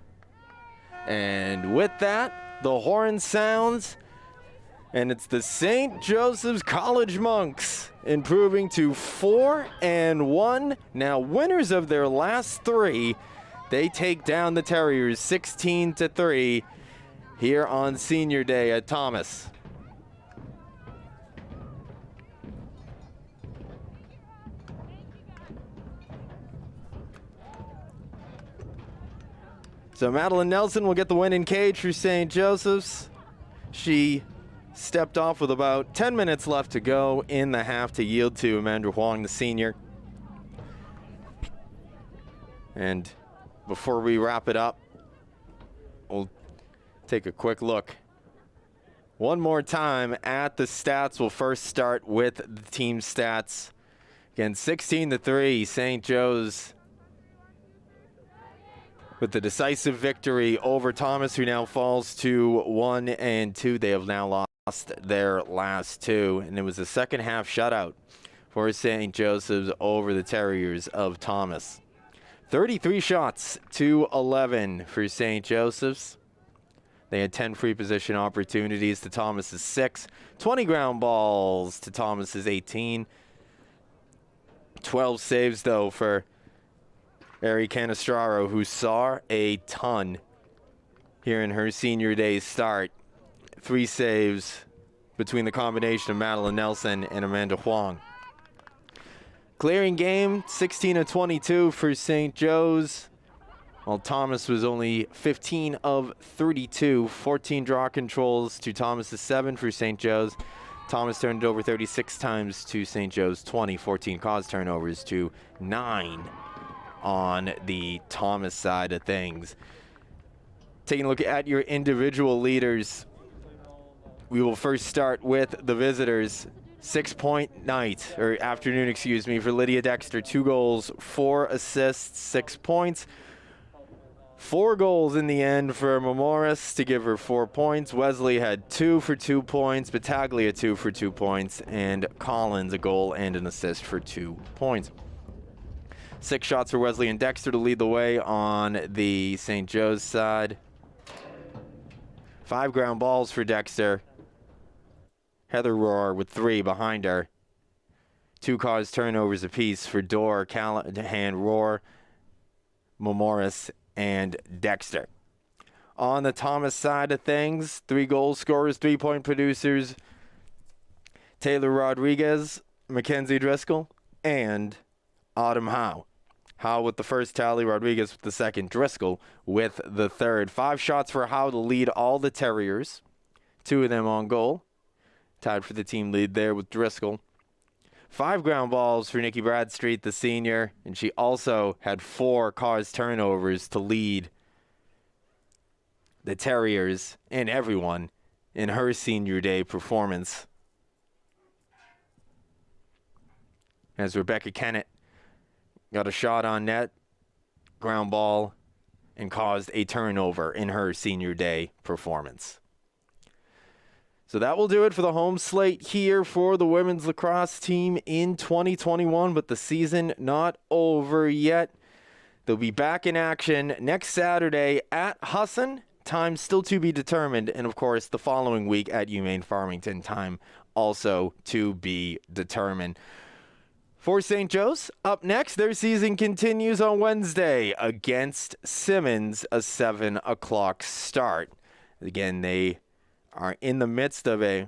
And with that, the horn sounds, and it's the St. Joseph's College Monks improving to 4-1. Now winners of their last 3. They take down the Terriers 16-3. Here on Senior Day at Thomas. So Madeline Nelson will get the win in cage for St. Joseph's. She stepped off with about 10 minutes left to go in the half to yield to Amanda Huang, the senior. And before we wrap it up, we'll take a quick look one more time at the stats. We'll first start with the team stats. Again, 16-3, St. Joe's with the decisive victory over Thomas, who now falls to 1-2. They have now lost their last two, and it was a second half shutout for St. Joseph's over the Terriers of Thomas. 33 shots to 11 for St. Joseph's. They had 10 free position opportunities to Thomas's 6, 20 ground balls to Thomas's 18. 12 saves, though, for Ari Canestraro, who saw a ton here in her senior day start. 3 saves between the combination of Madeline Nelson and Amanda Huang. Clearing game, 16 of 22 for St. Joe's, while Thomas was only 15 of 32. 14 draw controls to Thomas's 7 for St. Joe's. Thomas turned it over 36 times to St. Joe's 20. 14 caused turnovers to 9 on the Thomas side of things. Taking a look at your individual leaders, we will first start with the visitors. 6-point night, or afternoon, excuse me, for Lydia Dexter. 2 goals, 4 assists, 6 points. 4 goals in the end for Morris to give her 4 points. Wesley had 2 for 2 points, Battaglia 2 for 2 points, and Collins a goal and an assist for 2 points. 6 shots for Wesley and Dexter to lead the way on the St. Joe's side. 5 ground balls for Dexter. Heather Rohr with 3 behind her. 2 caused turnovers apiece for Dorr, Callahan, Rohr, Morris, and Dexter. On the Thomas side of things, 3 goal scorers, 3-point producers, Taylor Rodriguez, Mackenzie Driscoll, and Autumn Howe. Howe with the first tally, Rodriguez with the second, Driscoll with the third. 5 shots for Howe to lead all the Terriers, 2 of them on goal. Tied for the team lead there with Driscoll. 5 ground balls for Nikki Bradstreet, the senior, and she also had 4 caused turnovers to lead the Terriers and everyone in her senior day performance. As Rebecca Kennett got a shot on net, ground ball, and caused a turnover in her senior day performance. So that will do it for the home slate here for the women's lacrosse team in 2021, but the season not over yet. They'll be back in action next Saturday at Husson. Time still to be determined, and of course the following week at UMaine Farmington. Time also to be determined. For St. Joe's, up next, their season continues on Wednesday against Simmons, a 7 o'clock start. Again, they are in the midst of a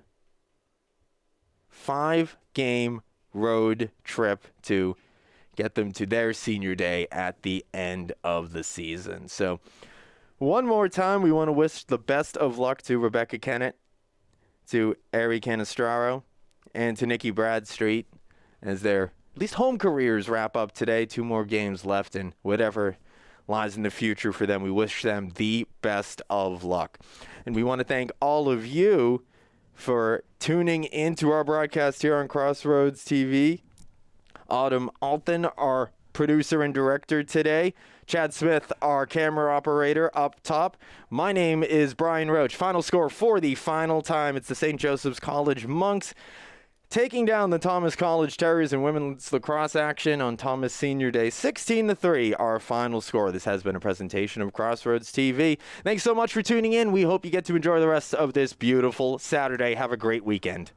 5-game road trip to get them to their senior day at the end of the season. So one more time, we want to wish the best of luck to Rebecca Kennett, to Ari Canestraro, and to Nikki Bradstreet as their at least home careers wrap up today. 2 more games left, and whatever lies in the future for them, we wish them the best of luck. And we want to thank all of you for tuning into our broadcast here on Crossroads TV. Autumn Alton, our producer and director today. Chad Smith, our camera operator up top. My name is Brian Roach. Final score for the final time. It's the St. Joseph's College Monks taking down the Thomas College Terriers in women's lacrosse action on Thomas Senior Day. 16-3, our final score. This has been a presentation of Crossroads TV. Thanks so much for tuning in. We hope you get to enjoy the rest of this beautiful Saturday. Have a great weekend.